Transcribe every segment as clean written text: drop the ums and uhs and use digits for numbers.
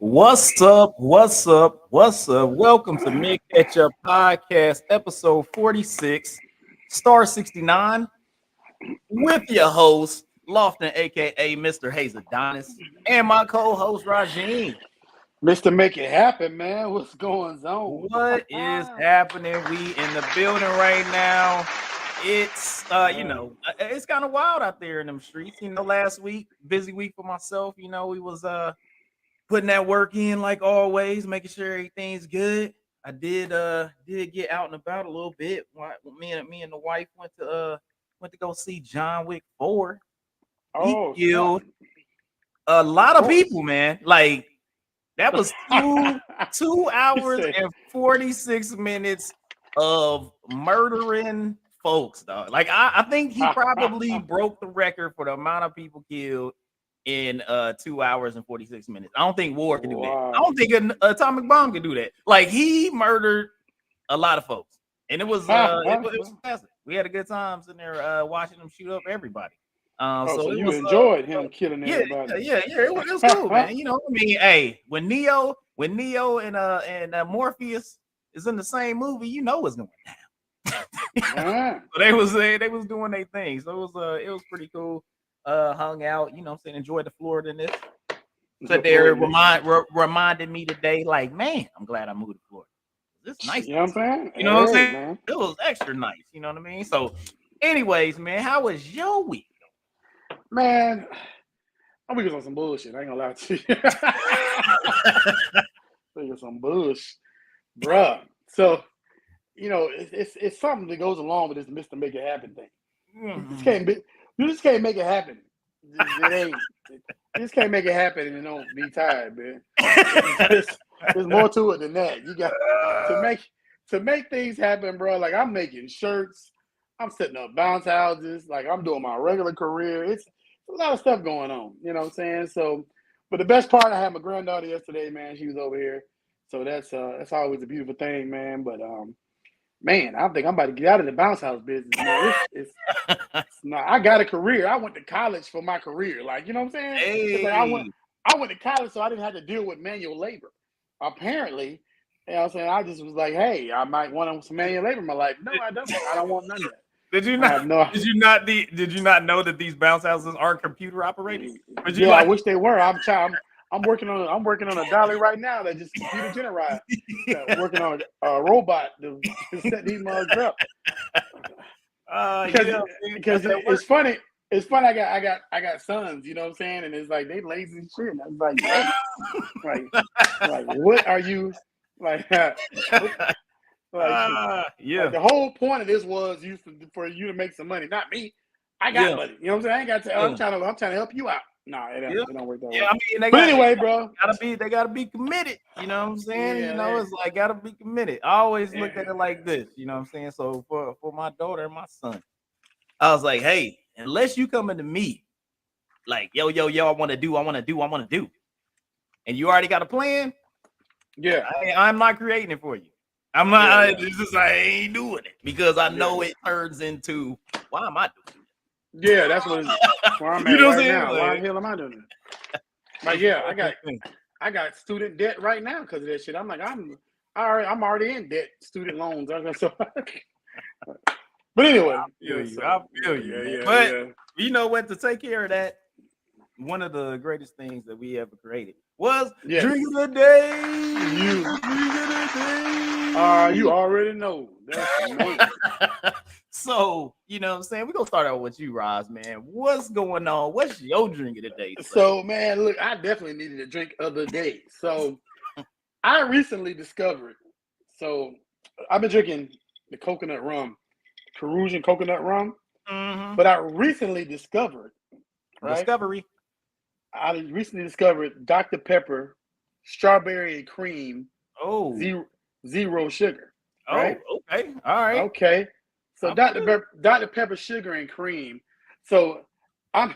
What's up? What's up? What's up? Welcome to Ketchup Podcast, episode 46, star 69, with your host, Lofton, aka Mr. Hayes Adonis, and my co-host Rajeen. Mr. Make It Happen, man. What's going on? What is happening? We in the building right now. It's it's kind of wild out there in them streets. Last week, busy week for myself. We was putting that work in like always, making sure everything's good. I did get out and about a little bit. Me and the wife went to go see John Wick 4. He killed a lot of people, man. Like that was 2 hours and 46 minutes of murdering folks, dog. Like I think he probably broke the record for the amount of people killed in 2 hours and 46 minutes. I don't think war can do that. I don't think an atomic bomb can do that. Like he murdered a lot of folks, and it was fantastic. We had a good time sitting there watching him shoot up everybody. So you enjoyed him killing everybody. Yeah, it was cool, man. Hey, when Neo and Morpheus is in the same movie, it's going down. So they was doing their thing. So it was pretty cool. Hung out, enjoyed the Florida-ness. So there reminded me today, like, man, I'm glad I moved to Florida. It's nice. You know what I'm saying? You know what I'm saying? Man. It was extra nice. You know what I mean? So, anyways, man, how was your week? Man, I'm week was on some bullshit. I ain't gonna lie to you. Think of some bullshit, bruh. So, it's something that goes along with this Mr. Make It Happen thing. Mm-hmm. You just can't make it happen. You just can't make it happen and don't be tired, man. There's more to it than that. You got to make things happen, bro. Like I'm making shirts, I'm setting up bounce houses, like I'm doing my regular career. It's a lot of stuff going on. You know what I'm saying? So, but the best part, I had my granddaughter yesterday, man. She was over here, so that's always a beautiful thing, man. But man, I think I'm about to get out of the bounce house business. Man. I got a career. I went to college for my career. Like, you know what I'm saying? Hey. Like I went to college so I didn't have to deal with manual labor. Apparently, you know what I'm saying? I just was like, hey, I might want some manual labor in my life. No, I don't. I don't want none of that. Did you not know that these bounce houses aren't computer operated? I wish they were. I'm working on a dolly right now that just computer generated. Working on a robot to set these mugs up. Because it's funny. It's funny. I got sons. You know what I'm saying? And it's like they lazy as shit. And I was like, hey, like what are you like? Like the whole point of this was for you to make some money, not me. I got money. You know what I'm saying? I ain't got to. I'm trying to help you out. No, it don't work that way. I mean, anyway, bro, they gotta be committed. You know what I'm saying? It's like gotta be committed. I always looked at it like this. You know what I'm saying? So for my daughter and my son, I was like, hey, unless you coming to me, like yo, I want to do, and you already got a plan. Yeah, I'm not creating it for you. I'm not. It's just I ain't doing it because I know it turns into why am I doing it? Yeah, that's what where I'm at right now. Why the hell am I doing it? Like, yeah, I got student debt right now because of that shit. I'm like, I'm already in debt, student loans. But anyway, I feel you. But you know what? To take care of that, one of the greatest things that we ever created was Drink of the Day. You already know. So, you know what I'm saying? We're going to start out with you, Roz, man. What's going on? What's your drink of the day? So, man, look, I definitely needed a drink of the day. So, I recently discovered, I've been drinking the coconut rum, Peruvian coconut rum, but I recently discovered, I recently discovered Dr. Pepper, strawberry and cream, zero sugar. Right? Oh, okay. All right. Okay. So Dr. Pepper sugar and cream. So I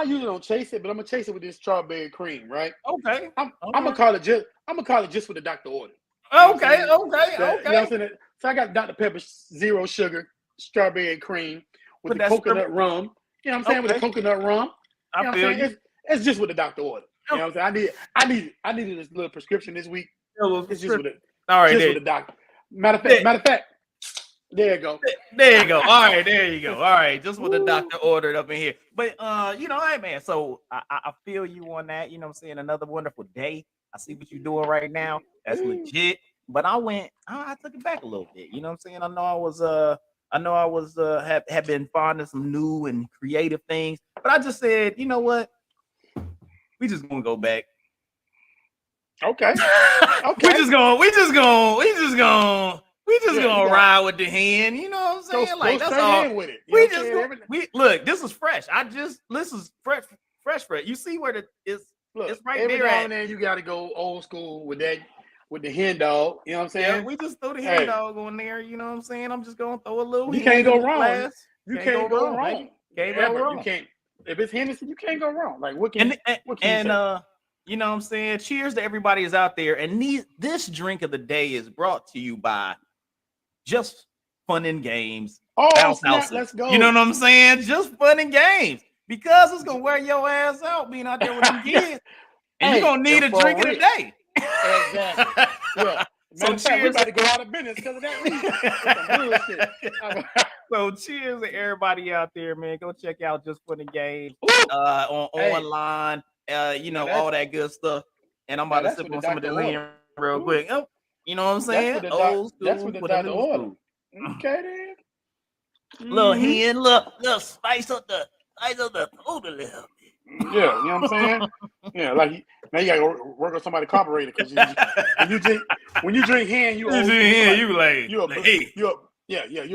usually don't chase it, but I'm gonna chase it with this strawberry cream, right? Okay. I'm gonna call it just what the doctor ordered. Okay. You know what I'm saying? So I got Dr. Pepper zero sugar, strawberry and cream with the coconut rum. You know what I'm saying? With the coconut rum. You know what I'm saying? It's just what the doctor ordered. You know what I'm saying? I needed this little prescription this week. It's just with it. All right, just with the doctor. Matter of fact, there you go. There you go. All right, there you go. All right, just what the doctor ordered up in here. But hey man, so I feel you on that. You know what I'm saying? Another wonderful day. I see what you're doing right now. That's legit. But I took it back a little bit. You know what I'm saying? I know I was have been fond of some new and creative things, but I just said, you know what? We just gonna go back. Okay. We just gonna ride with the hand. You know what I'm saying? Like that's all. With it. We look. This is fresh. This is fresh. You see where it's right every there. Now and then you got to go old school with that. With the hen dog, you know what I'm saying? Yeah, we just throw the hen dog on there. You know what I'm saying? I'm just gonna throw a little. You can't go wrong. You can't go wrong. Can't go wrong. You can't. If it's Hennessy, you can't go wrong. Like what can you say? You know what I'm saying? Cheers to everybody is out there. And this drink of the day is brought to you by Just Fun and Games. Let's go. You know what I'm saying? Just Fun and Games. Because it's gonna wear your ass out being out there with them kids. And you're gonna need a drink of the day. Exactly. Yeah. So cheers. We about to go out of business because of that reason. So cheers to everybody out there, man. Go check out Just Fun and Games online. All that good stuff. And I'm about to sip on some of the lean real quick. Oh, you know what I'm saying? Old school. That's what the doctor ordered. Okay, then. Little hen, little spice up the food a little bit. Yeah, you know what I'm saying? Yeah, like now you gotta go work on somebody's carburetor because when you drink hen, you're a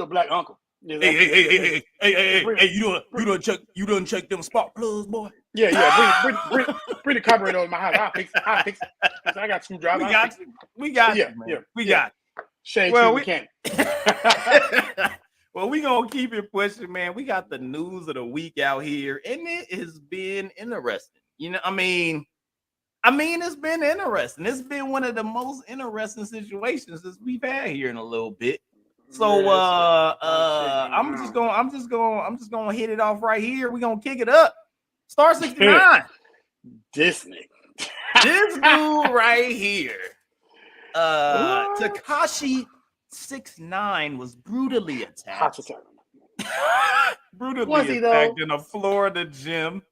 black uncle. Hey, you done check them spark plugs, boy? Yeah. Bring the carburetor over my house. I'll fix it. I got screwdriver. We got you, man. We got you. Shade we can't. Well, we gonna keep it pushing, man. We got the news of the week out here, and it has been interesting. You know, I mean, it's been interesting. It's been one of the most interesting situations that we've had here in a little bit. So I'm just gonna hit it off right here. We're gonna kick it up. Star 69. This nigga. This dude right here. Tekashi 6ix9ine was brutally attacked. Brutally attacked in a Florida gym.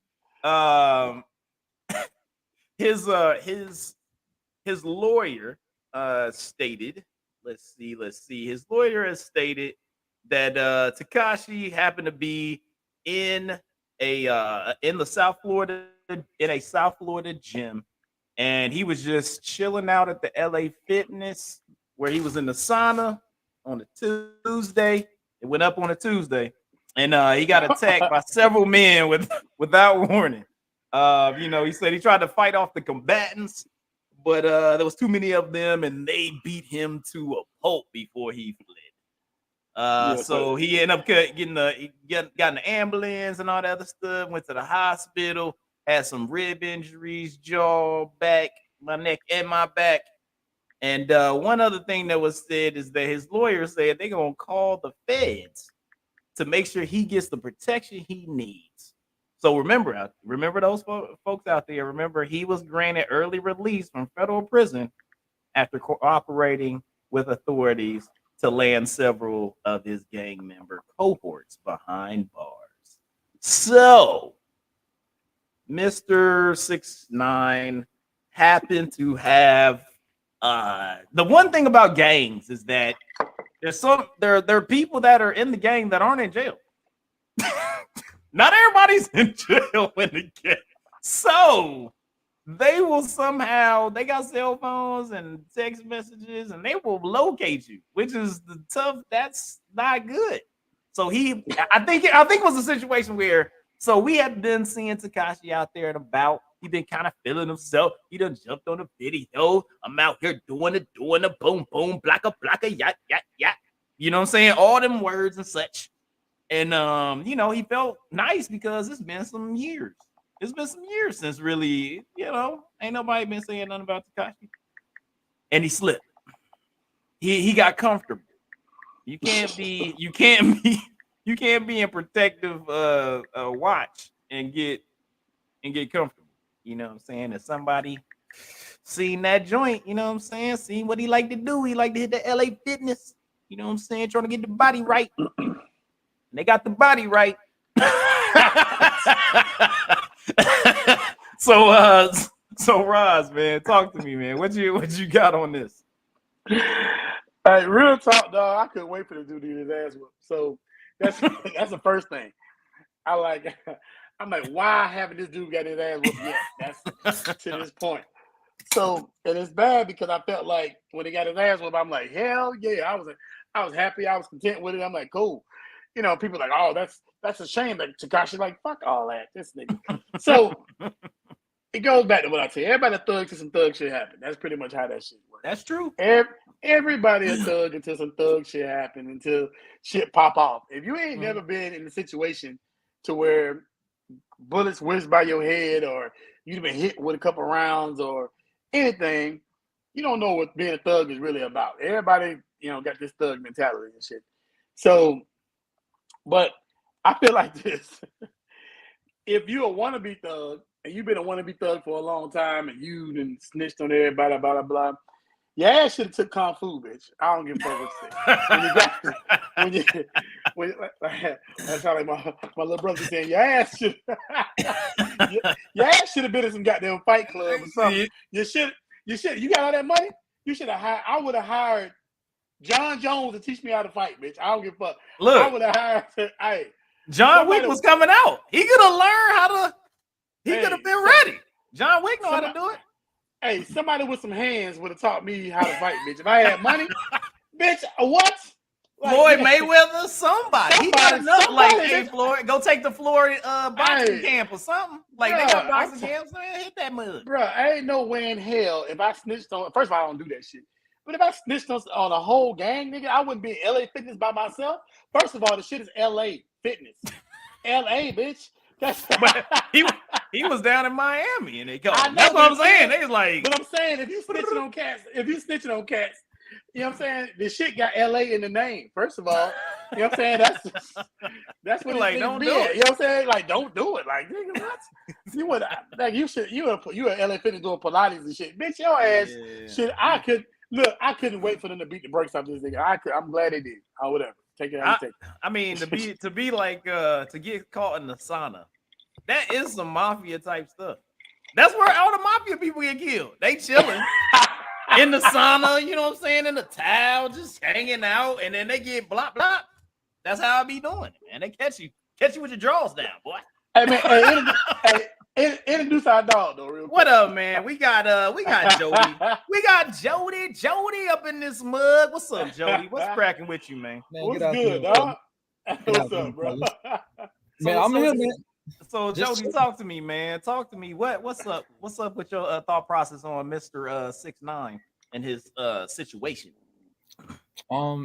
His lawyer stated. Let's see. His lawyer has stated that Tekashi happened to be in a South Florida gym, and he was just chilling out at the LA Fitness where he was in the sauna on a Tuesday. It went up on a Tuesday, and he got attacked by several men without warning. He said he tried to fight off the combatants, but there was too many of them, and they beat him to a pulp before he fled. So he ended up got an ambulance and all that other stuff. Went to the hospital, had some rib injuries, jaw, back, my neck, and my back. And one other thing that was said is that his lawyer said they're gonna call the feds to make sure he gets the protection he needs. So remember those folks out there. Remember, he was granted early release from federal prison after cooperating with authorities to land several of his gang member cohorts behind bars. So, Mr. 6ix9ine happened to have the one thing about gangs is that there are people that are in the gang that aren't in jail. Not everybody's in jail in the gang. So they will they got cell phones and text messages, and they will locate you, which is that's not good. So I think it was a situation where, so we had been seeing Tekashi out there and about. He been kind of feeling himself. He done jumped on the video. I'm out here doing the boom, boom, blacka, yat, yat, yat. You know what I'm saying? All them words and such. And, he felt nice because it's been some years. It's been some years since really, ain't nobody been saying nothing about Tekashi. And he slipped. He got comfortable. You can't be in protective watch and get comfortable. You know what I'm saying? If somebody seen that joint, you know what I'm saying? Seen what he like to do. He like to hit the LA Fitness. You know what I'm saying? Trying to get the body right. They got the body right. So Roz, man, talk to me, man. What you got on this? Hey, real talk, dog. I couldn't wait for the dude to get his ass whooped. So that's the first thing. I'm like, why haven't this dude got his ass whooped yet? That's to this point. So, and it's bad because I felt like when he got his ass whooped, I'm like, hell yeah, I was happy, I was content with it. I'm like, cool. You know, people like, oh, that's a shame. Like Tekashi, like, fuck all that, this nigga. So it goes back to what I say. Everybody a thug till some thug shit happen. That's pretty much how that shit works. That's true. Everybody a thug until some thug shit happen, until shit pop off. If you ain't never been in a situation to where bullets whizzed by your head or you've been hit with a couple rounds or anything, you don't know what being a thug is really about. Everybody, you know, got this thug mentality and shit. So, but I feel like this. If you a wannabe thug and you've been a wannabe thug for a long time and you done snitched on everybody, blah, blah, blah, your ass should have took Kung Fu, bitch. I don't give a fuck what you say. That's how like my little brother saying, your ass should have been in some goddamn fight club or something. You got all that money? You should have hired. I would have hired John Jones to teach me how to fight, bitch. I don't give a fuck. Look, I would have hired. Hey, John Wick was coming out. He could have learned how to. He could have been ready. John Wick know how to do it. Hey, somebody with some hands would have taught me how to fight, bitch. If I had money, bitch, what? Like, Floyd Mayweather, somebody. He got enough. Like, hey, Floyd, go take the Floyd boxing camp or something. Like, they got boxing camps, man. Hit that mud. Bro, I ain't no way in hell if I snitched on. First of all, I don't do that shit. But if I snitched on a whole gang, nigga, I wouldn't be in LA Fitness by myself. First of all, the shit is LA Fitness. LA, bitch. But he was down in Miami and they go. That's what I'm saying. They was like, but I'm saying if you snitching on cats, you know what I'm saying? The shit got LA in the name. First of all, you know what I'm saying? That's what like don't do it. You know what I'm saying? Like don't do it. Like nigga, what? You would like you at LA Fitness doing Pilates and shit, bitch. Your ass shit. I couldn't wait for them to beat the brakes off this nigga. I'm glad they did. Or whatever. Take it how you take it. I mean, to be like to get caught in the sauna, that is some mafia type stuff. That's where all the mafia people get killed. They chilling in the sauna, you know what I'm saying, in the towel, just hanging out, and then they get blop blop. That's how I be doing it, man. They catch you with your drawers down, boy. Hey man, introduce our dog though, real quick. What up, man? We got Jody. We got Jody up in this mug. What's up, Jody? What's cracking with you, man? What's good, dog? What's up, bro? Man, I'm here, man. So Jody, talk to me, man. Talk to me. What's up? What's up with your thought process on Mr. 6ix9ine and his situation?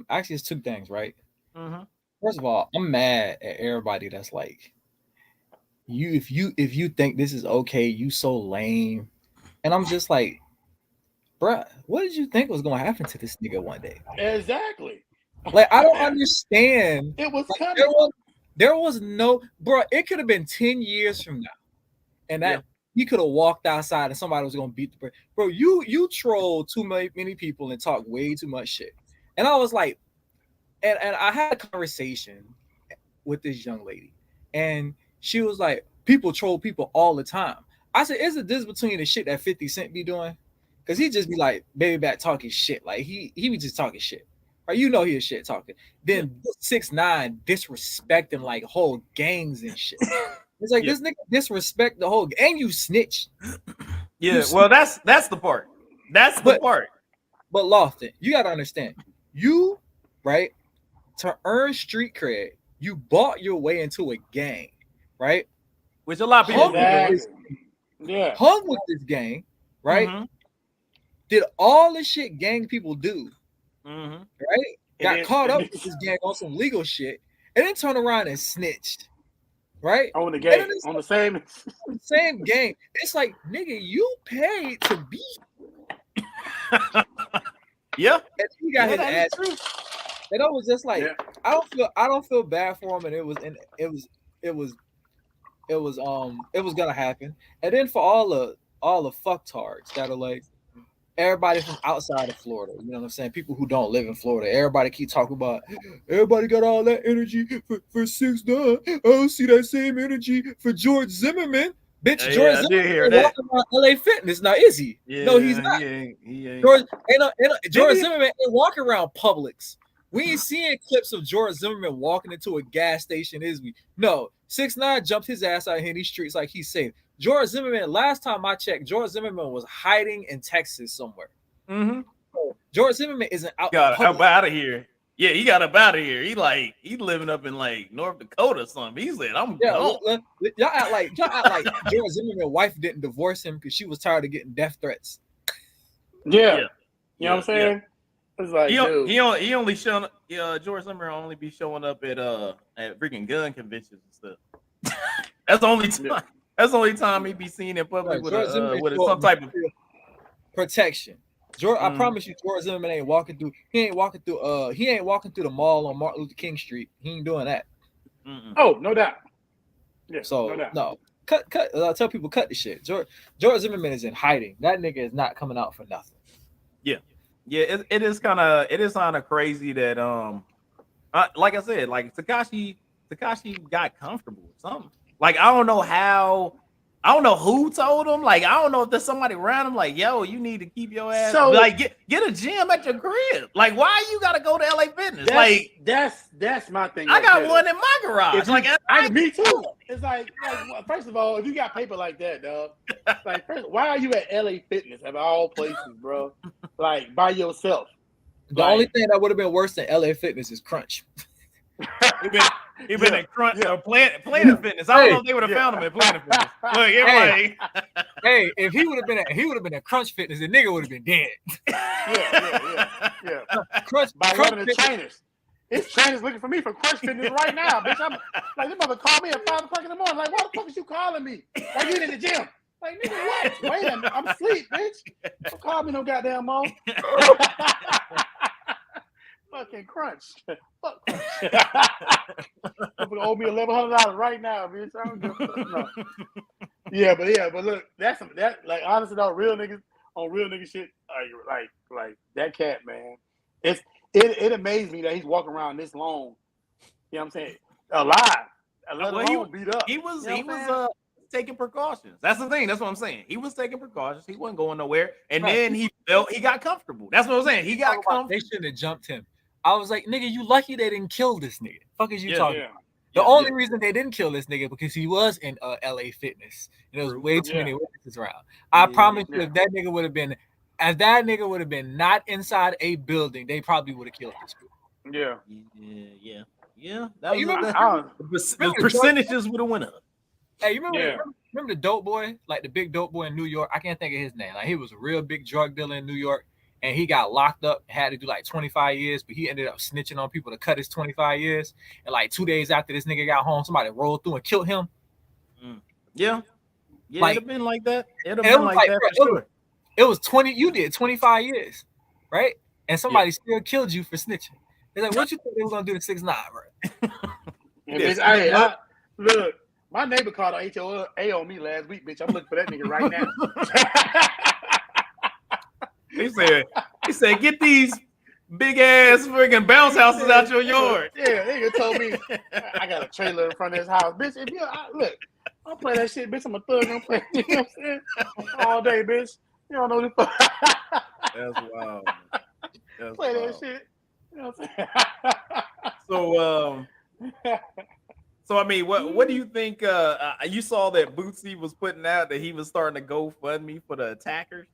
Actually, it's two things, right? Mm-hmm. First of all, I'm mad at everybody that's like, if you think this is okay, you so lame. And I'm just like, bruh, what did you think was gonna happen to this nigga one day? Exactly. Like, I don't understand. It was like, coming. There was no, bruh, it could have been 10 years from now. And that he could have walked outside and somebody was gonna beat the bro. You troll too many people and talk way too much shit. And I was like, and I had a conversation with this young lady, and she was like, people troll people all the time. I said, is it this between the shit that 50 Cent be doing? Because he just be like, baby back talking shit. Like he be just talking shit. Right? You know he is shit talking. Then 6ix9ine disrespecting like whole gangs and shit. It's like this nigga disrespect the whole gang. And you snitch. Yeah, well, that's the part. That's the part. But Lofton, you gotta understand, you, right, to earn street cred, you bought your way into a gang, right? Which a lot of people hung with this gang, right? Mm-hmm. Did all the shit gang people do, right? Got caught up with this gang on some legal shit, and then turn around and snitched, right? On the gang, on the same gang. It's like, nigga, you paid to be. Yeah, and he got his ass. And I was just like, I don't feel bad for him, and it was it was gonna happen. And then for all the fucktards that are like everybody from outside of Florida, you know what I'm saying? People who don't live in Florida, everybody keep talking about everybody got all that energy for 6ix9ine. I don't see that same energy for George Zimmerman. Bitch, George I did Zimmerman hear ain't that. walking around LA Fitness. Now is he? Yeah, No, he's not. He ain't. George Zimmerman ain't walking around Publix. We ain't seeing clips of George Zimmerman walking into a gas station, is we? No, 6ix9ine jumped his ass out here in these streets like he's safe. George Zimmerman, last time I checked, George Zimmerman was hiding in Texas somewhere. Mm-hmm. George Zimmerman isn't out. Got up out of here. Yeah, he got up out of here. He living up in like North Dakota or something. He said, "I'm gone." Y'all act like George Zimmerman's wife didn't divorce him because she was tired of getting death threats. Yeah. You know what I'm saying? Yeah. It's like, he only showing George Zimmerman only be showing up at freaking gun conventions and stuff. That's the only time. That's the only time he be seen in public with some type of protection. George, I promise you, George Zimmerman ain't walking through. He ain't walking through the mall on Martin Luther King Street. He ain't doing that. Mm-mm. Oh, no doubt. Yeah, so no doubt. No. Cut. Tell people cut the shit. George Zimmerman is in hiding. That nigga is not coming out for nothing. Yeah. It is kind of crazy that like I said, like Tekashi got comfortable with something. Like I don't know who told him. Like I don't know if there's somebody around him. Like yo, you need to keep your ass. So like get a gym at your crib. Like why you gotta go to LA Fitness? That's my thing. I got one in my garage. Me too. It's like first of all, if you got paper like that, dog, like why are you at LA Fitness of all places, bro? Like by yourself. The only thing that would have been worse than LA Fitness is Crunch. He been at Crunch or Planet Fitness. I don't know if they would have found him at Planet Fitness. Look, hey, if he would have been at Crunch Fitness, the nigga would have been dead. Yeah. Crunch one of the trainers. It's trainers looking for me for Crunch Fitness right now, bitch. I'm like, this mother called me at 5 o'clock in the morning. Like, why the fuck is you calling me? Like, you in the gym? Like, nigga, what? Wait a minute, I'm asleep, bitch. Don't call me no goddamn mom. Fucking Crunch. Fuck Crunch. Owe me $1,100 right now, bitch. I don't give a fuck. No. Yeah, but look, that's like honestly though, real niggas on real nigga shit. Like that cat, man. It amazed me that he's walking around this long. You know what I'm saying? Alive. He beat up. He was taking precautions. That's the thing. That's what I'm saying. He was taking precautions. He wasn't going nowhere. And then he got comfortable. That's what I'm saying. He got comfortable. They shouldn't have jumped him. I was like, nigga, you lucky they didn't kill this nigga. Fuck is you talking about? The only reason they didn't kill this nigga because he was in LA Fitness. And there was way too many witnesses around. I promise you, if that nigga would have been not inside a building, they probably would have killed this dude. Yeah. That was the percentages would have went up. Hey, you remember the dope boy, like the big dope boy in New York? I can't think of his name. Like he was a real big drug dealer in New York. And he got locked up, had to do like 25 years, but he ended up snitching on people to cut his 25 years. And like 2 days after this nigga got home, somebody rolled through and killed him. Yeah, like, it'd have been like that. It'd have been like that for sure. It was 20, you did 25 years, right? And somebody still killed you for snitching. They're like, what you think they were gonna do to 6ix9ine, right? Look, my neighbor called a HOA on me last week, bitch. I'm looking for that nigga right now. He said, get these big ass freaking bounce houses out your yard. Yeah, nigga told me I got a trailer in front of his house. Bitch, if you look, I'll play that shit, bitch. I'm a thug. I'm playing, you know what I'm saying? All day, bitch. You don't know this. That's wild. Play that shit. You know what I'm saying? So I mean, what do you think? You saw that Bootsy was putting out that he was starting to GoFundMe for the attackers.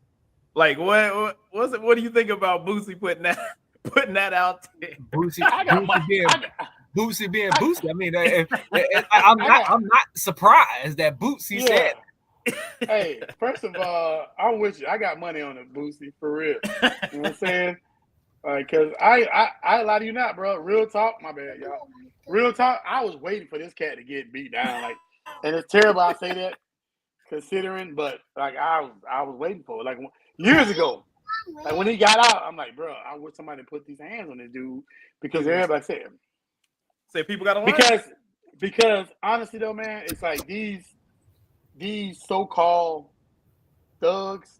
Like what was it? What do you think about Bootsy putting that out there? Bootsy being Bootsy. I mean, I'm not surprised that Bootsy said. Hey, first of all, I'm with you. I got money on it, Bootsy, for real. You know what I'm saying? Cause I lie to you not, bro. Real talk, my bad, y'all. Real talk. I was waiting for this cat to get beat down, like, and it's terrible I say that, considering, but like I was waiting for it, like years ago. Like when he got out, I'm like, bro, I wish somebody put these hands on this dude because everybody said people got to learn. Because Because honestly though, man, it's like these so-called thugs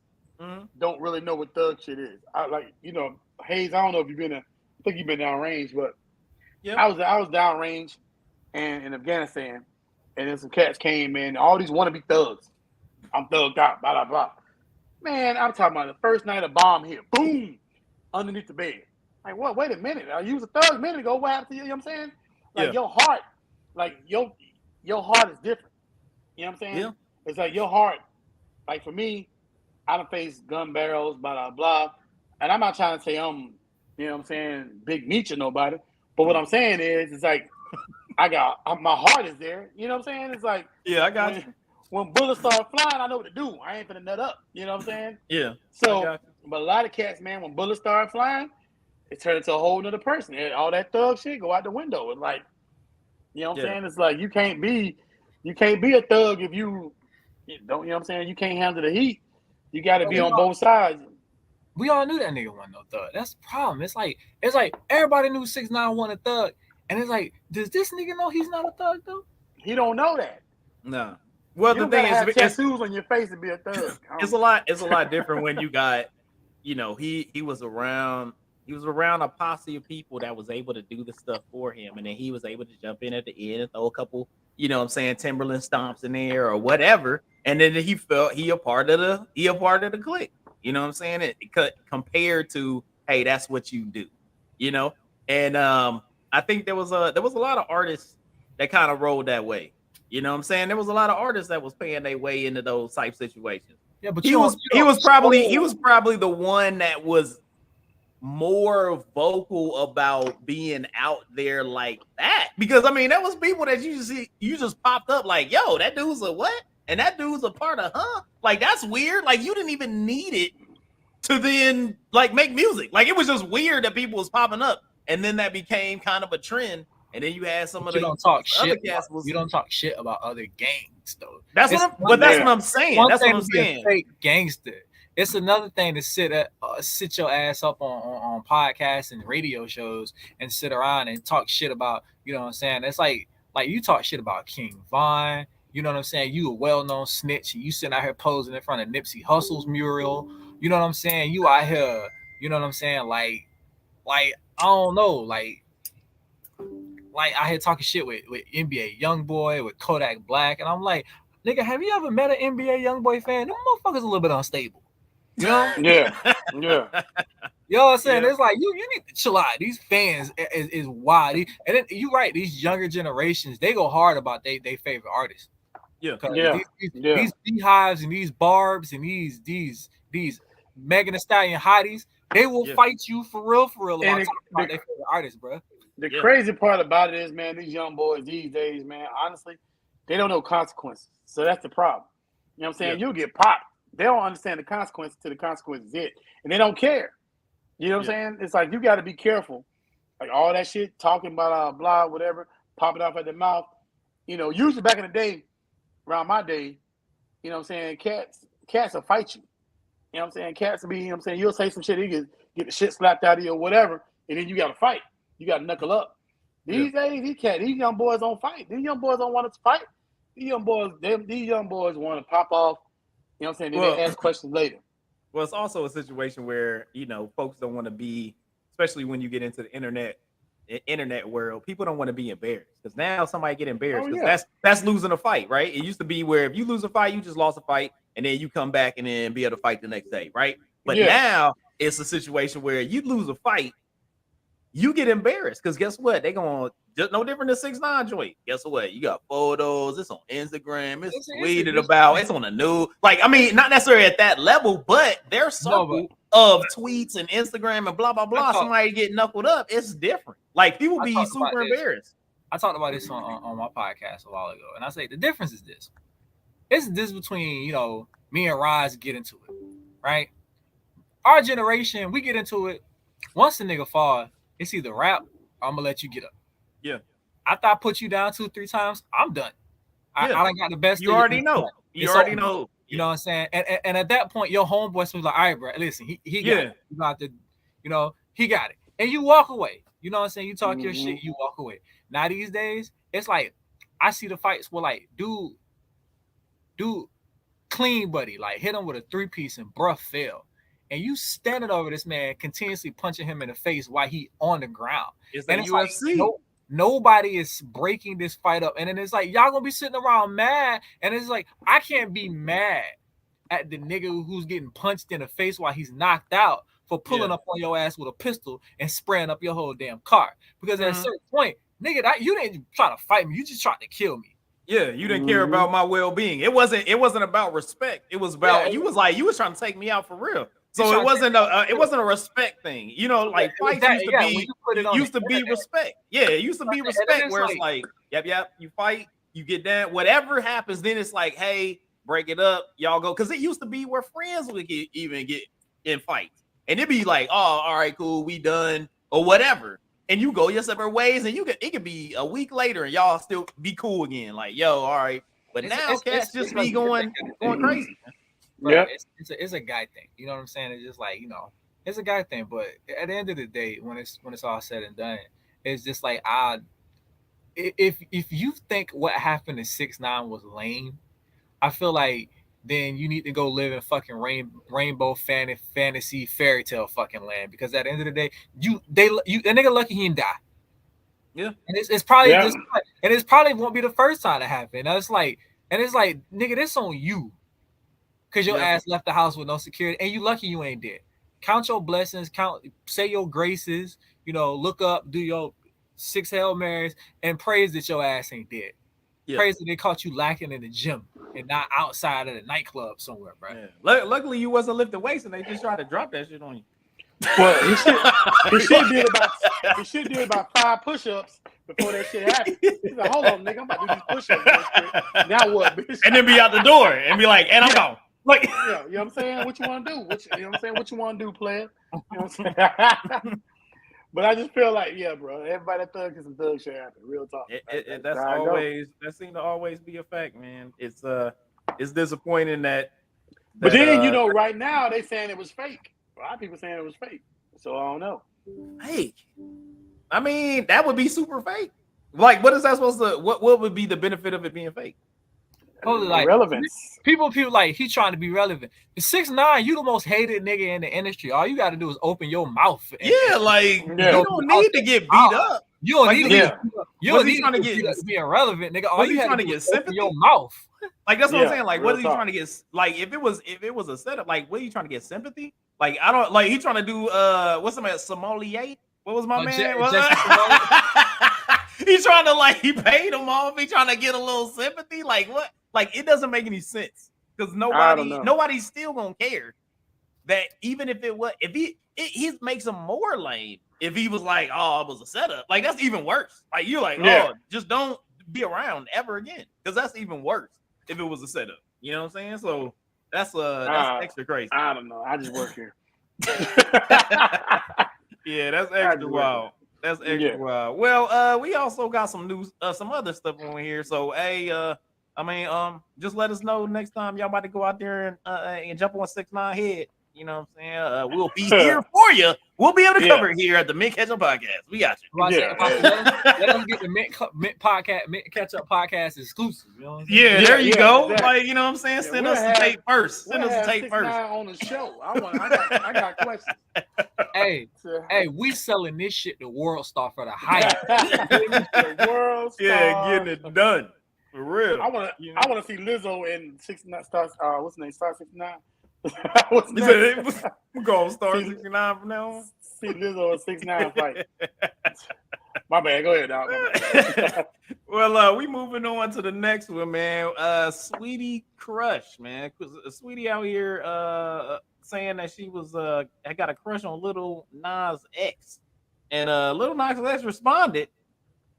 don't really know what thug shit is. I like, Hayes, I don't know if I think you've been downrange, but I was downrange and in Afghanistan, and then some cats came in, all these wannabe thugs. I'm thugged out, blah blah blah. Man, I'm talking about the first night a bomb hit, boom, underneath the bed. Like, what? Wait a minute. You was a thug a minute ago. What happened to you? You know what I'm saying? Like your heart, like your heart is different. You know what I'm saying? Yeah. It's like your heart, like for me, I done faced gun barrels, blah, blah, blah. And I'm not trying to say I'm, you know what I'm saying, big meat or nobody. But what I'm saying is, it's like, my heart is there. You know what I'm saying? It's like, yeah, I got you. When bullets start flying, I know what to do. I ain't finna nut up. You know what I'm saying? Yeah. So, but a lot of cats, man, when bullets start flying, it turns into a whole nother person. And all that thug shit go out the window. It's like, you know what I'm saying? It's like you can't be a thug if you don't. You know what I'm saying? You can't handle the heat. You got to be on both sides. We all knew that nigga wasn't no thug. That's the problem. It's like everybody knew 6ix9ine wasn't a thug, and it's like, does this nigga know he's not a thug though? He don't know that. No. Well, you the thing is, tattoos on your face to be a thug. It's a lot different when you got, he was around a posse of people that was able to do the stuff for him, and then he was able to jump in at the end and throw a couple, Timberland stomps in there or whatever, and then he felt he a part of the clique. You know what I'm saying? It compared to, hey, that's what you do, And I think there was a lot of artists that kind of rolled that way. You know what I'm saying? There was a lot of artists that was paying their way into those type situations. Yeah, but he was probably the one that was more vocal about being out there like that. Because there was people that you just popped up like, yo, that dude's a what? And that dude's a part of Like, that's weird. Like, you didn't even need it to then like make music. Like, it was just weird that people was popping up, and then that became kind of a trend. And then you had some of the other cats. You don't talk shit about other gangs, though. That's what I'm saying. That's what I'm saying. Fake gangster. It's another thing to sit your ass up on podcasts and radio shows and sit around and talk shit about. You know what I'm saying? It's like you talk shit about King Von. You know what I'm saying? You a well-known snitch. You sitting out here posing in front of Nipsey Hussle's mural. You know what I'm saying? You out here. You know what I'm saying? Like I don't know. Like I had talking shit with NBA YoungBoy, with Kodak Black, and I'm like, nigga, have you ever met an NBA YoungBoy fan? Them motherfuckers a little bit unstable, you know? Yeah. You know what I'm saying? It's like you need to chill out. These fans is wild, and then you right. These younger generations, they go hard about they favorite artists. These beehives and these barbs and these Megan Thee Stallion hotties, they will fight you for real about talking about their favorite artists, bro. The crazy part about it is, man, these young boys these days, man, honestly, they don't know consequences. So that's the problem. You know what I'm saying? You'll get popped. They don't understand the consequences till the consequences hit. And they don't care. You know what I'm saying? It's like you got to be careful. Like all that shit, talking about blah, whatever, popping off at the mouth. Usually back in the day, around my day, you know what I'm saying, cats will fight you. You know what I'm saying? Cats will be, you know what I'm saying, you'll say some shit, you get the shit slapped out of you or whatever, and then you got to fight. You got to knuckle up. These days, these young boys don't fight. These young boys don't want to fight. These young boys want to pop off. You know what I'm saying? They ask questions later. Well, it's also a situation where, folks don't want to be, especially when you get into the internet world, people don't want to be embarrassed, because now somebody get embarrassed because that's losing a fight, right? It used to be where if you lose a fight, you just lost a fight, and then you come back and then be able to fight the next day, right? But now it's a situation where you lose a fight, you get embarrassed, because guess what? They going just no different than 6ix9ine joint. Guess what? You got photos. It's on Instagram. It's tweeted about. It's on the news. Like, not necessarily at that level, but their circle of tweets and Instagram and blah blah blah. Somebody get knuckled up. It's different. Like, people be super embarrassed. I talked about this on my podcast a while ago, and I say the difference is this. It's this between me and Roz get into it, right? Our generation, we get into it. Once the nigga fall, it's either rap or I'm gonna let you get up. Yeah. After I put you down 2-3 times, I'm done. I done got the best. You already know. You already know. You know what I'm saying? And at that point, your homeboy was like, all right, bro, listen, he got it. You got to, he got it. And you walk away. You know what I'm saying? You talk your shit, you walk away. Now these days, it's like I see the fights where like dude clean buddy, like hit him with a 3-piece and bruh fell. And you standing over this man, continuously punching him in the face while he on the ground. It's and a it's UFC. like, nobody is breaking this fight up. And then it's like, y'all gonna be sitting around mad. And it's like, I can't be mad at the nigga who's getting punched in the face while he's knocked out for pulling up on your ass with a pistol and spraying up your whole damn car. Because at a certain point, nigga, you didn't try to fight me. You just tried to kill me. Yeah, you didn't care about my well-being. It wasn't about respect. It was about you was trying to take me out for real. So it wasn't a respect thing. You know, like fights used to be respect. Yeah, it used to be respect where it's like, yep, you fight, you get down, whatever happens, then it's like, hey, break it up, y'all go. Because it used to be where friends would even get in fights. And it'd be like, oh, all right, cool, we done, or whatever. And you go your separate ways, and it could be a week later, and y'all still be cool again. Like, yo, all right. But now cats just be going crazy. Yeah, it's a guy thing. You know what I'm saying? It's just like, you know, it's a guy thing. But at the end of the day, when it's all said and done, it's just like, if you think what happened to 6ix9ine was lame, I feel like then you need to go live in fucking rainbow fantasy fairy tale fucking land. Because at the end of the day, that nigga lucky he didn't die. Yeah, and it's probably and it's probably won't be the first time it happened. It's like, nigga, this on you. Because your ass left the house with no security, and you lucky you ain't dead. Count your blessings, say your graces, you know, look up, do your 6 Hail Marys, and praise that your ass ain't dead. Yeah. Praise that they caught you lacking in the gym and not outside of the nightclub somewhere, bro. Yeah. Luckily, you wasn't lifting weights, and they just tried to drop that shit on you. Well, he should do about 5 push-ups before that shit happened. He's like, hold on, nigga, I'm about to do these push-ups. Now what, bitch? And then be out the door and be like, and I'm gone. Like, you know what I'm saying? What you want to do? You know what I'm saying? What you want to do, player? You know what I'm saying? But I just feel like, yeah, bro, everybody that thug is some thug shit happen. Real talk. That seems to always be a fact, man. It's disappointing that but then, you know, right now they saying it was fake. A lot of people saying it was fake. So I don't know. Fake. I mean, that would be super fake. Like, what is that supposed to? What would be the benefit of it being fake? Like, relevance. People like he's trying to be relevant. The 6ix9ine, you the most hated nigga in the industry. All you got to do is open your mouth. You don't need to get beat up. You don't need to get. You don't need to get being relevant, nigga. All you trying to get sympathy. Your mouth. Like that's what I'm saying. Like, what are you trying to get? Like, if it was a setup, like, what are you trying to get sympathy? Like, I don't like. He trying to do what's the man? Sommelier? What was my man? He's trying to he paid him off. He trying to get a little sympathy. Like what? Like, it doesn't make any sense because nobody's still gonna care that even if he makes him more lame if he was like, oh, it was a setup. Like, that's even worse. Like, you're like, oh, just don't be around ever again because that's even worse if it was a setup. You know what I'm saying? So that's extra crazy. I don't know. I just work here. Yeah, that's extra wild. That's extra wild. Well, we also got some news, some other stuff on here. So, hey, just let us know next time y'all about to go out there and jump on 6ix9ine head. You know what I'm saying? We'll be here for you. We'll be able to cover it here at the Mint Ketchup Podcast. We got you. Let us get the Mint Ketchup Podcast exclusive. You know what I'm saying? There you go. Exactly. Like, you know what I'm saying? Send us the tape first. Send us the tape first. On the show. I got questions. Hey, we selling this shit to World Star for the hype. World Star. Getting it done. For real. I want to see Lizzo and 6ix9ine stars. What's the name? Star 69. We're gonna start 69 from now on. See Lizzo and 6ix9ine fight. My bad. Go ahead, dog. Well, we moving on to the next one, man. Sweetie Crush, man. Sweetie out here saying that she was I got a crush on Lil Nas X, and Lil Nas X responded.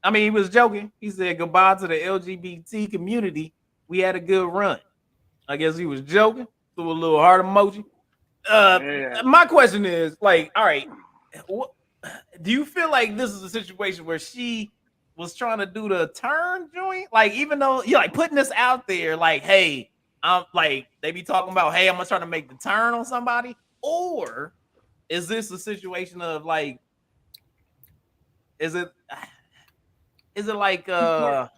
I mean, he was joking. He said goodbye to the LGBT community. We had a good run. I guess he was joking. A little heart emoji. My question is, like, all right, do you feel like this is a situation where she was trying to do the turn joint? Like, even though you're like putting this out there, like, hey, I'm like, they be talking about, hey, I'm gonna try to make the turn on somebody, or is this a situation of like, is it? is it like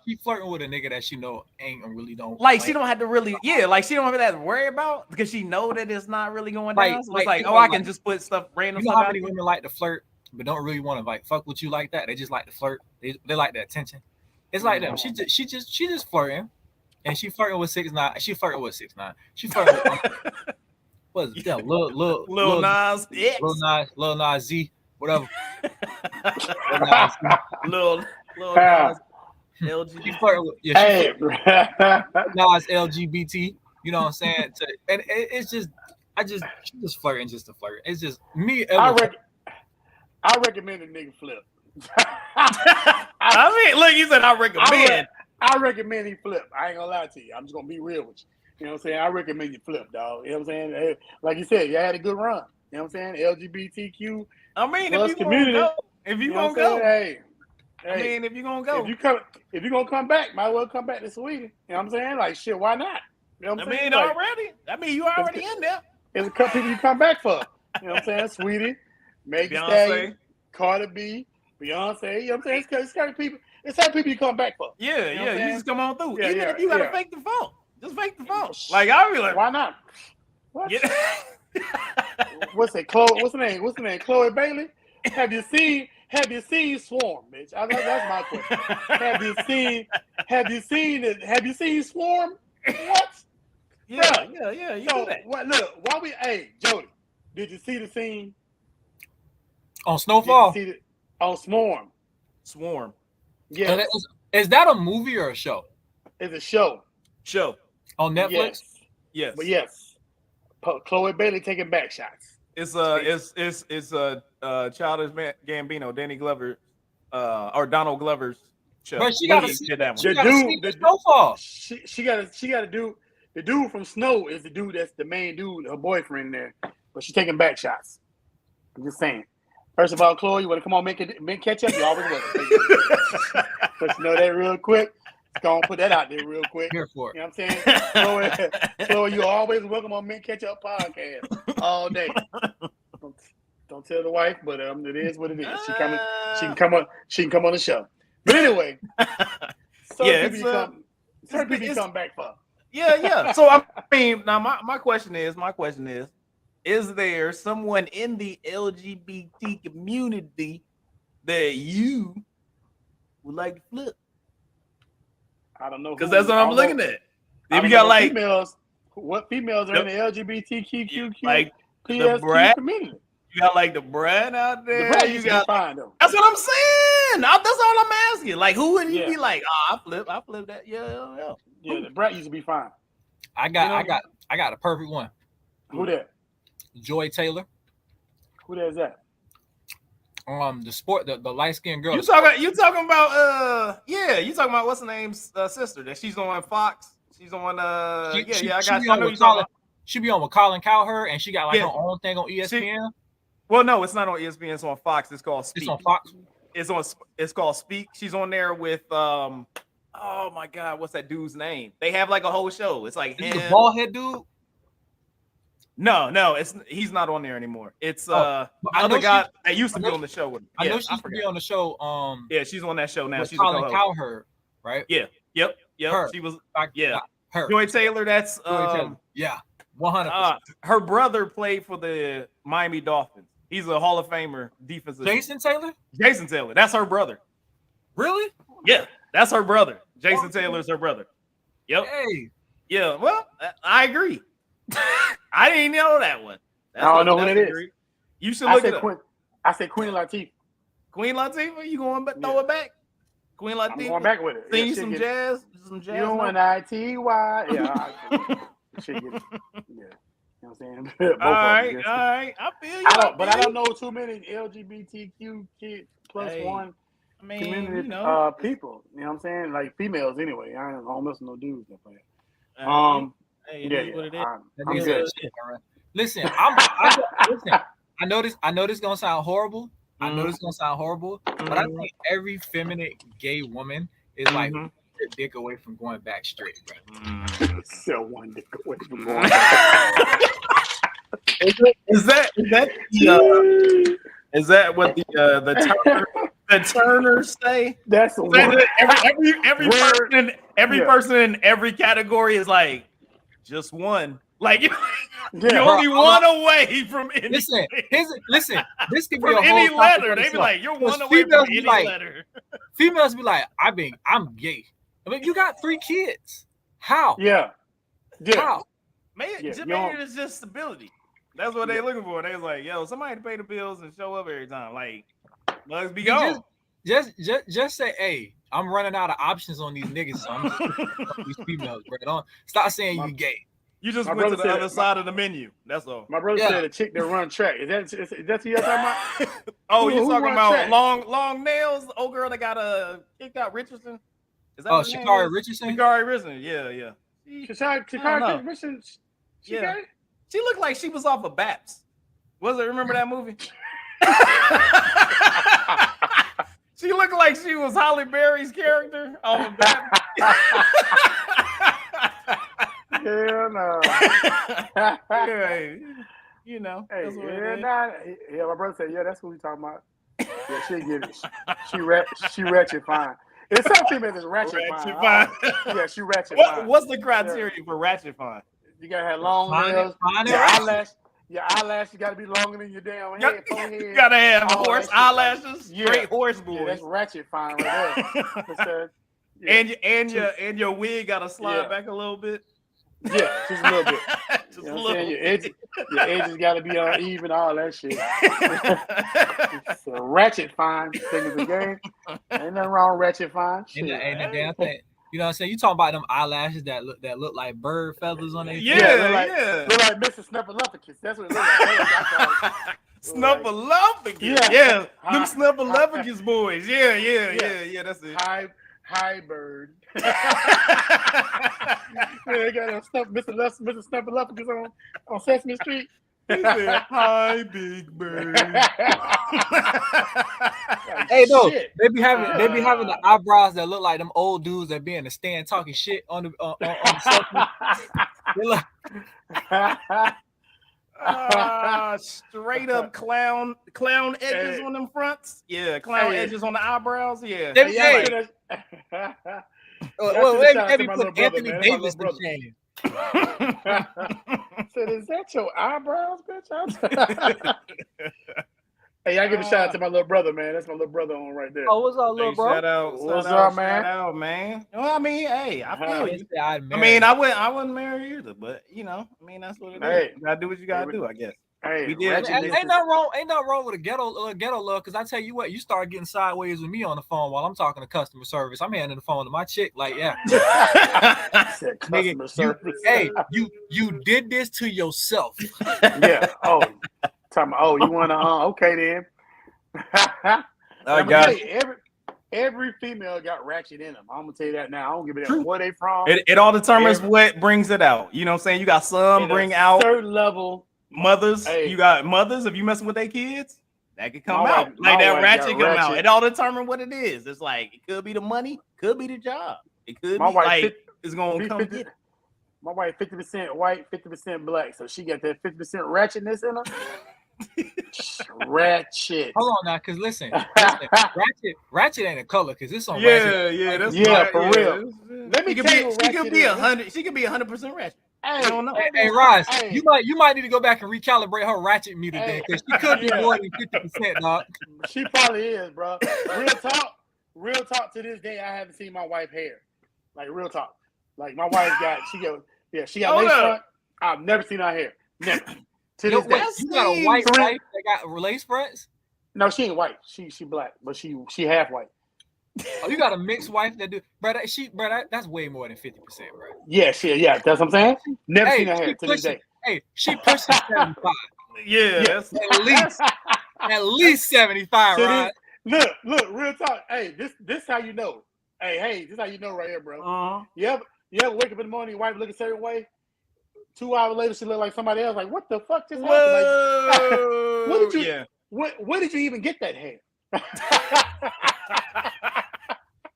she flirting with a nigga that she know ain't really don't like she don't have to really like she don't have to worry about because she know that it's not really going down. So it's like, oh, I can just put stuff random. You know stuff how many women like to flirt but don't really want to like fuck with you like that? They just like to flirt. They like the attention. It's like them. She just flirting, and she flirting with 6ix9ine. She flirting with 6ix9ine. She flirting with what is that? Lil Nas X, Lil Nas Z, whatever. Lil Nas LGBT. She flirting with Nas LGBT. You know what I'm saying? And it's just, she's just flirting just to flirt. It's just me. I recommend a nigga flip. I mean, look, you said I recommend. I recommend he flip. I ain't gonna lie to you. I'm just gonna be real with you. You know what I'm saying? I recommend you flip, dog. You know what I'm saying? Like you said, you had a good run. You know what I'm saying? LGBTQ. I mean, if you community, gonna go, if you gonna go, hey, I mean, if you gonna go, if you gonna come back, might well come back to Sweden. You know what I'm saying? Like shit, why not? You know what I'm saying? Like, already. I mean, you already in there. There's a couple people you come back for. You know what I'm saying? Sweetie, Megan Thee Stallion, Cardi B, Beyonce. You know what I'm saying? It's kind of people. It's kind of people you come back for. Yeah, you know you just come on through. Yeah, Even if you gotta fake the phone, just fake the phone. Like I'll be like, why not? What? Yeah. What's it? Chloe? What's the name? What's the name? Chloe Bailey. Have you seen Swarm, bitch? That's my question. Have you seen Swarm? What? Yeah. You so do that. look, hey, Jody, did you see the scene on Snowfall? On Swarm. Yeah. Is that a movie or a show? It's a show. On Netflix? Yes. But yes. Chloe Bailey taking back shots. It's Childish Gambino, Danny Glover, or Donald Glover's show. But she got to see the Snowfall. She got to do. The dude from Snow is the dude that's the main dude, her boyfriend there. But she's taking back shots. I'm just saying. First of all, Chloe, you want to come on, make Ketchup? You always welcome. But you know that real quick. Go and put that out there real quick. Here for it. You know what I'm saying? Chloe, you're always welcome on Mint Ketchup podcast all day. Don't tell the wife, but it is what it is. She can come on the show. But anyway, certain people you come back for. Yeah. So I mean, now my question is, is there someone in the LGBT community that you would like to flip? I don't know, because that's what I'm looking at. If you got like females, what females are in the LGBTQ like PSQ community? You got like the Brad out there. The Brad you got fine though. That's what I'm saying. That's all I'm asking. Like, who would you be like? I flip that. Yeah. Yeah, the Brad used to be fine. I got a perfect one. Who that? Joy Taylor. Who that is that? The light skinned girl. You talking about you talking about what's the name's sister that she's on Fox. She's on I know you talking about. She be on with Colin Cowherd and she got like her own thing on ESPN. Well, no, it's not on ESPN. It's on Fox. It's called Speak. It's on Fox. It's called Speak. She's on there with oh my God, what's that dude's name? They have like a whole show. It's like him. The bald head dude. No, he's not on there anymore. It's other guy that used to be on the show with him. I know she used to be on the show. Yeah, she's on that show now. She's Colin Cowherd, right? Yeah. Yep. Her. She was her. Joy Taylor. That's 100%. Her brother played for the Miami Dolphins. He's a Hall of Famer defensive. Jason Taylor. That's her brother. Really? Yeah, that's her brother. Jason Taylor's her brother. Yep. Hey. Yeah. Well, I agree. I didn't know that one. I don't know who it is. You should look it up. I said Queen Latifah. Queen Latifah, you going to throw it back? Queen Latifah. I'm going back with it. Sing some jazz. You and I-T-Y. Yeah. Shit get it. Yeah. You know what I'm saying? All right. I feel you. But I don't know too many LGBTQ kids plus one community people. You know what I'm saying? Like females anyway. I don't listen to no dudes that play. I'm good. Listen, I know this gonna sound horrible. But I think every feminine gay woman is like their dick away from going back straight, bro. So one dick away from going back. Is that what the term the Turners say. That's the Say word. that every Yeah. person in every category is like just one. Like Yeah. you're only one away from any. Listen, this could be from a whole any topic letter. for They be itself. like, you're Because one away from females be any like- letter. Females be like, I'm gay. I mean, you got 3 kids. How? Yeah. How? Maybe Yeah, maybe it's just stability. That's what they're looking for. They was like, yo, somebody to pay the bills and show up every time. Like, let's be gone. Just say, hey, I'm running out of options on these niggas, so I'm just these females, bro. Don't stop saying you gay. You just My went to brother the said- other side of the menu. That's all. My brother said a chick that run track. Is that who you're talking about? Oh, you Who talking run about track? long nails? The old girl that got kicked out Richardson. Is that Oh, what her name Sha'Carri is? Richardson. Sha'Carri Richardson. Yeah. Sha'Carri Richardson. She Yeah. gay? She looked like she was off of Baps. Was it? Remember that movie? She looked like she was Halle Berry's character off of Baps. Hell no. Yeah, you know. Hey, That's what it yeah, is. nah. My brother said, yeah, that's what we talking about. Yeah, she get it. She ratchet fine. It's some females that's ratchet fine. Yeah, she ratchet fine. What's the criteria for ratchet fine? You gotta have long nails. Your eyelash gotta be longer than your damn head. You gotta have all horse that shit. eyelashes, Yeah. straight horse Yeah, boys. that's ratchet fine right there. And your wig gotta slide back a little bit. Yeah, just a little bit. Just You know a what little I'm saying? bit. Your edges got to be uneven, all that shit. It's a ratchet fine thing of the game. Ain't nothing wrong with ratchet fine. Shit. Ain't no damn thing. You know what I'm saying? You talking about them eyelashes that look like bird feathers on their face? Look like Mr. Snuffleupagus. That's what it looks like. Snuffleupagus. Yeah. Them Snuffleupagus boys. Yeah. That's it. Hi, bird. They got a Mr. Snuffleupagus on Sesame Street. He said, "Hi, Big Bird." Hey, no, Shit. they be having the eyebrows that look like them old dudes that be in the stand talking shit on the subway. They look- Straight up clown edges on them fronts. Yeah, clown edges on the eyebrows. Yeah. They- Hey, they be my putting little Anthony brother, man. Davis That's my to shame. said, is that your eyebrows, bitch? Hey, I give a shout out to my little brother, man. That's my little brother on right there. Oh, what's up, little bro? Shout out, What's shout out, up, man? Shout out, man. Well, I mean, hey, I feel you. I I mean, I wouldn't marry either, but you know, I mean, that's what it is. Hey. You gotta do what you gotta do, I guess. Hey, We did. ratchet ain't nothing wrong with a ghetto love, because I tell you what, you start getting sideways with me on the phone while I'm talking to customer service. I'm handing the phone to my chick, like, yeah. said Nigga, customer service. you did this to yourself. Yeah. Oh, talking about, you want to? Okay then. I got every female got ratchet in them. I'm gonna tell you that now. I don't give a damn where they from. it all determines what brings it out. You know what I'm saying? You got some bring out certain level. mothers. Hey. You got mothers. If you messing with their kids, that could come My out. wife- Like my that wife ratchet got come out. ratchet. It all determines what it is. It's like it could be the money, could be the job. It could My be wife like fit- it's gonna come 50 get it. My wife 50% white, 50% black, so she got that 50% ratchetness in her. Ratchet. Hold on now, because listen, ratchet ain't a color, because it's on Yeah, that's Yeah, right. for real. Let me She could tell be. you what She could ratchet be is. 100. She could be 100% ratchet. Hey, I don't know. Hey, Roz, Hey. you might need to go back and recalibrate her ratchet meter then, because she could be Yeah. more than 50%, dog. She probably is, bro. Real talk. To this day, I haven't seen my wife hair. Like real talk. Like my wife she got Hold lace up. front. I've never seen her hair. Never. To Yo, this wait, day. you got a white For real. wife that got lace fronts? No, she ain't white. She black, but she half white. Oh, you got a mixed wife that do, bro? That's way more than 50%, bro. Yeah, that's what I'm saying. Never Hey, seen her she hair to this pushing- day. Hey, she pushing 75. Yeah, that's At least 75, To right? this, look, real talk. Hey, this how you know. Hey, this how you know right here, bro. You ever wake up in the morning, your wife look a certain way. 2 hours later, she look like somebody else. Like, what the fuck just happened? Like, whoa. what did you? Yeah. Where did you even get that hair?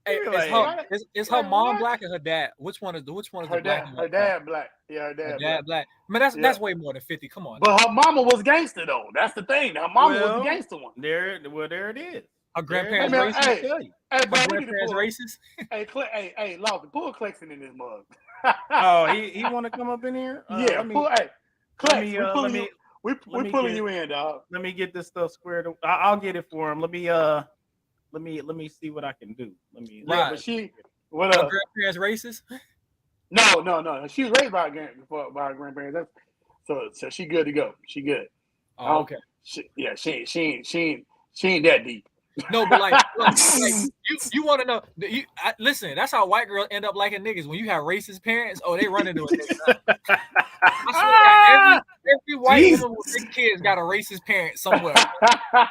Hey, You're like, is her like, mom what? black or her dad? Which one is the Her black? and dad white black. Yeah, her part? Her dad dad black. black. I mean, that's Yeah. way more than 50. Come on. But her mama was gangster though. That's the thing. Her mama was the gangster one. There it is. Her grandparents Hey, man, racist. hey, Hey, Her bro, we need to grandparents pull. racist. Hey, Lawson, pull Clexon in this mug. Oh, he want to come up in here? Yeah, Let me, pull. Hey, let Clex, me, we let pulling me, you. We let me pulling get, you in, dog. let me get this stuff squared. I'll get it for him. Let me see what I can do. Yeah, Right. but she, what Her grandparents racist. No. She was raised by her grandparents. So she good to go. She good. Oh, okay. She ain't that deep. No, but like you want to know? Listen, that's how white girls end up liking niggas. When you have racist parents, oh, they run into a nigga. I swear that every white woman with big kids got a racist parent somewhere.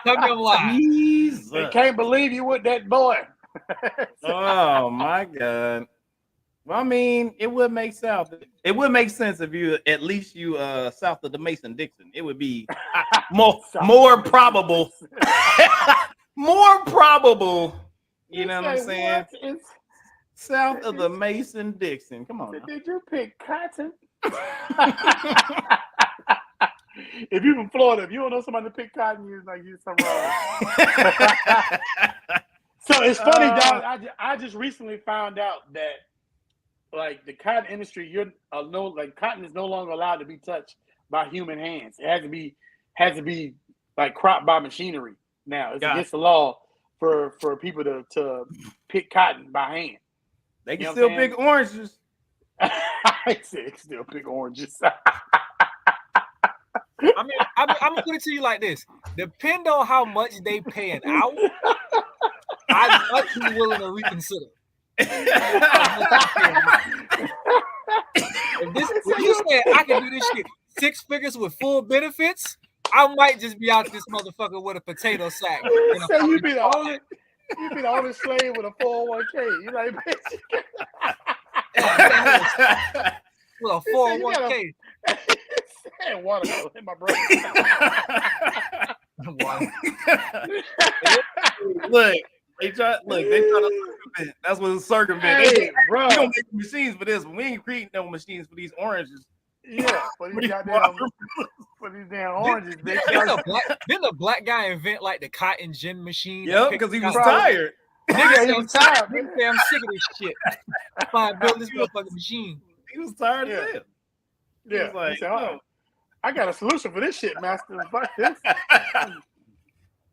Tell me I'm lying. I can't believe you with that boy. Oh my God. Well, I mean, it would make sense. It would make sense if you at least you south of the Mason-Dixon. It would be more probable. More probable. You know what I'm saying? South of the Mason-Dixon. Come on. Now. Did you pick cotton? If you're from Florida, if you don't know somebody to pick cotton, you're something wrong. So it's funny, dog. I just recently found out that like the cotton industry, cotton is no longer allowed to be touched by human hands. It has to be like cropped by machinery. Now it's against the law for people to pick cotton by hand. They can still pick oranges. I said still pick oranges. I mean, I'm gonna put it to you like this: depend on how much they pay an hour, I might be willing to reconsider. If you said I can do this shit 6 figures with full benefits, I might just be out this motherfucker with a potato sack. So you be the only slave with a 401k. You like, bitch. With a 401k. And watermelon in my brain. Look, they try to circumvent. That's what it's circumvent. Hey, bro. We don't make machines for this, but we ain't creating no machines for these oranges. Yeah, for these damn oranges, bitch. Didn't the black guy invent like the cotton gin machine? Yep, because he was tired. Nigga, he was tired. Nigga, I'm sick of this shit. I build this motherfucking machine. He was tired of it. Yeah, like, he said, I got a solution for this shit, master. Fuck this.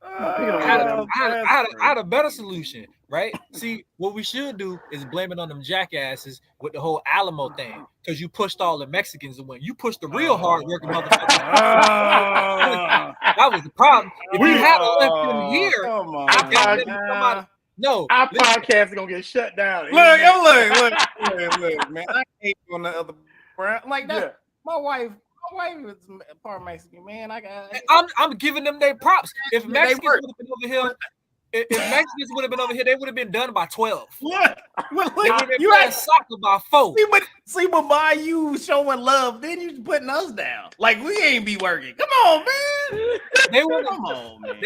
I had a better solution, right? See, what we should do is blame it on them jackasses with the whole Alamo thing, because you pushed all the Mexicans away. You pushed the real hard-working motherfuckers. That was the problem. If you hadn't left them here, our podcast is gonna get shut down. Look, man. I hate on the other brand. Like that. My wife is part Mexican, man. I'm giving them their props. If Mexicans would have been over here, they would have been done by 12. What? You had soccer by 4. See, but by you showing love, then you putting us down. Like we ain't be working. Come on, man. They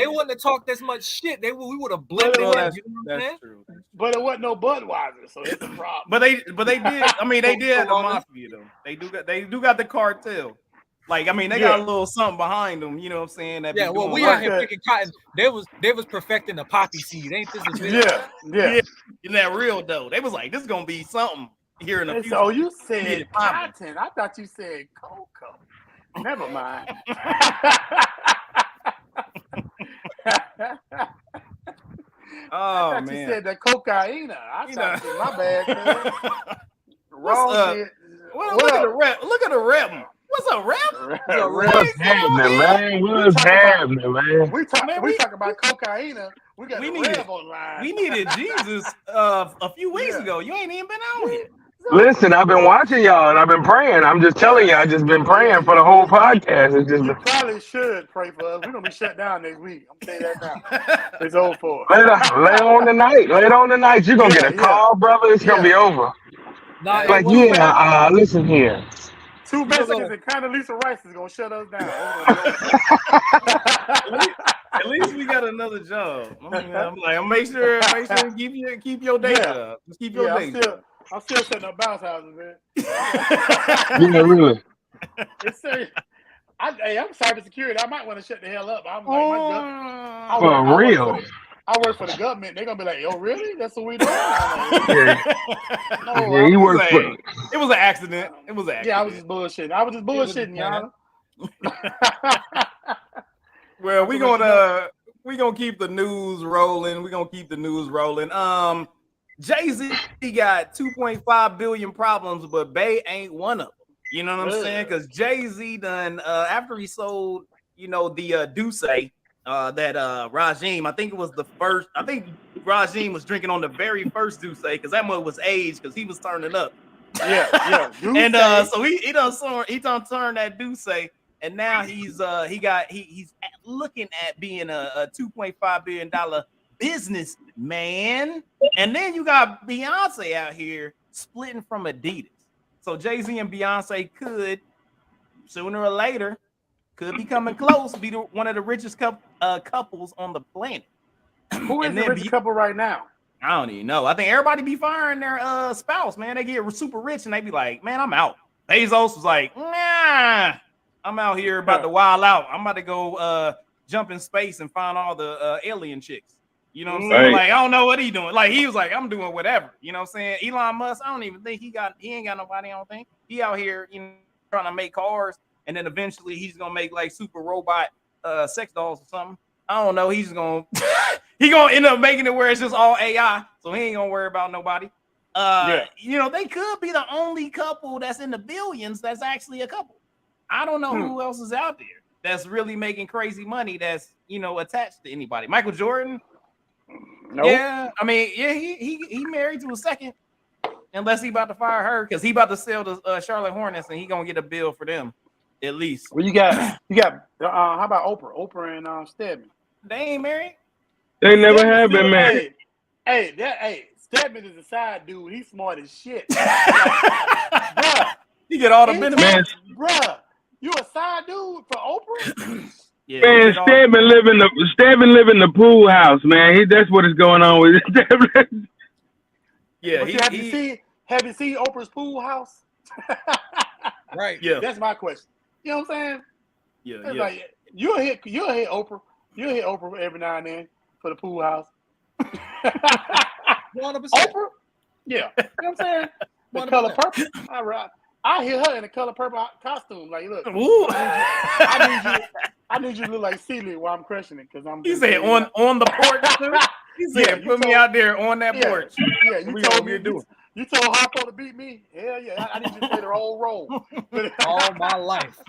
wouldn't have talked this much shit. We would have blended in. That's true. But it wasn't no Budweiser, so it's a problem. But they did. I mean, they did the mafia though. They do got the cartel. Like, I mean, they got a little something behind them, you know what I'm saying? We out here picking cotton. They was perfecting the poppy seed. Ain't this a bit? Yeah. In that real dough. They was like, this is gonna be something here in the future. So you said cotton. I thought you said cocoa. Never mind. Oh, man. You said the cocaine. I thought you my bad. Wrong shit. Look at the rep. Look at the rep. What's up, rep? What's happening, man? What's happening, man? We talk about cocaine. We got Rev online. We needed Jesus a few weeks ago. You ain't even been on here. Listen, I've been watching y'all and I've been praying. I'm just telling you, I just been praying for the whole podcast. It's just you probably should pray for us. We're gonna be shut down next week. I'm saying that now. It's over for us. Later on tonight. You're gonna get a call, brother. It's gonna be over. Listen here. 2 Mexicans and Condoleezza Rice is gonna shut us down. At least we got another job. I'm like, make sure you keep your day up. Just keep your day. I'm still setting up bounce houses, man. Yeah, really. It's serious. I'm cybersecurity. I might want to shut the hell up. I'm like, for real. I work for the government. They're gonna be like, "Yo, really? That's what we doing?" Yeah, No, yeah, he it worked was for. it was an accident. It was an accident. yeah, I was just bullshitting. y'all. Well, we gonna we gonna keep the news rolling. Jay-Z got 2.5 billion problems, but Bay ain't one of them. You know what I'm saying? Because Jay-Z done after he sold, the Duce, that Rajim, I think it was the first. I think Rajim was drinking on the very first Duce because that mug was aged because he was turning up. Yeah. And so he done turned that Duce. And now he's looking at being a $2.5 billion businessman. And then you got Beyonce out here splitting from Adidas. So Jay-Z and Beyonce could, sooner or later, could be coming close, be one of the richest couples on the planet. Who is the richest couple right now? I don't even know. I think everybody be firing their spouse, man. They get super rich and they be like, man, I'm out. Bezos was like, nah. I'm out here about to wild out. I'm about to go jump in space and find all the alien chicks. You know what I'm saying? Right. Like, I don't know what he doing. Like, he was like, I'm doing whatever. You know what I'm saying? Elon Musk, I don't even think he ain't got nobody, I don't think. He out here, trying to make cars, and then eventually he's gonna make like super robot sex dolls or something. I don't know. He's gonna he gonna end up making it where it's just all AI, so he ain't gonna worry about nobody. They could be the only couple that's in the billions that's actually a couple. I don't know who else is out there that's really making crazy money that's attached to anybody. Michael Jordan. Nope. Yeah, I mean, yeah, he married to a second, unless he about to fire her because he about to sell the Charlotte Hornets and he gonna get a bill for them at least. Well, you got how about Oprah and Stedman? They ain't married. They never have been married. Hey, Stedman is a side dude. He's smart as shit. Bruh, you get all the benefits. Bruh, you a side dude for Oprah? Yeah, man, Stedman live in the pool house, man. That's what is going on with Stedman. Yeah, have you seen Oprah's pool house? Right. Yeah. That's my question. You know what I'm saying? Yeah. Like, you'll hit Oprah. You'll hit Oprah every now and then for the pool house. 100%. Oprah? Yeah. You know what I'm saying? The 100%. Color purple. All right. I hear her in a color purple costume. Like, look, I need you to look like Celia while I'm crushing it because I'm. He said on the porch too. He said, "Put me out there on that porch." Yeah, you told me to do. You told Harpo to beat me. Hell yeah, I need you to play the whole role. All my life.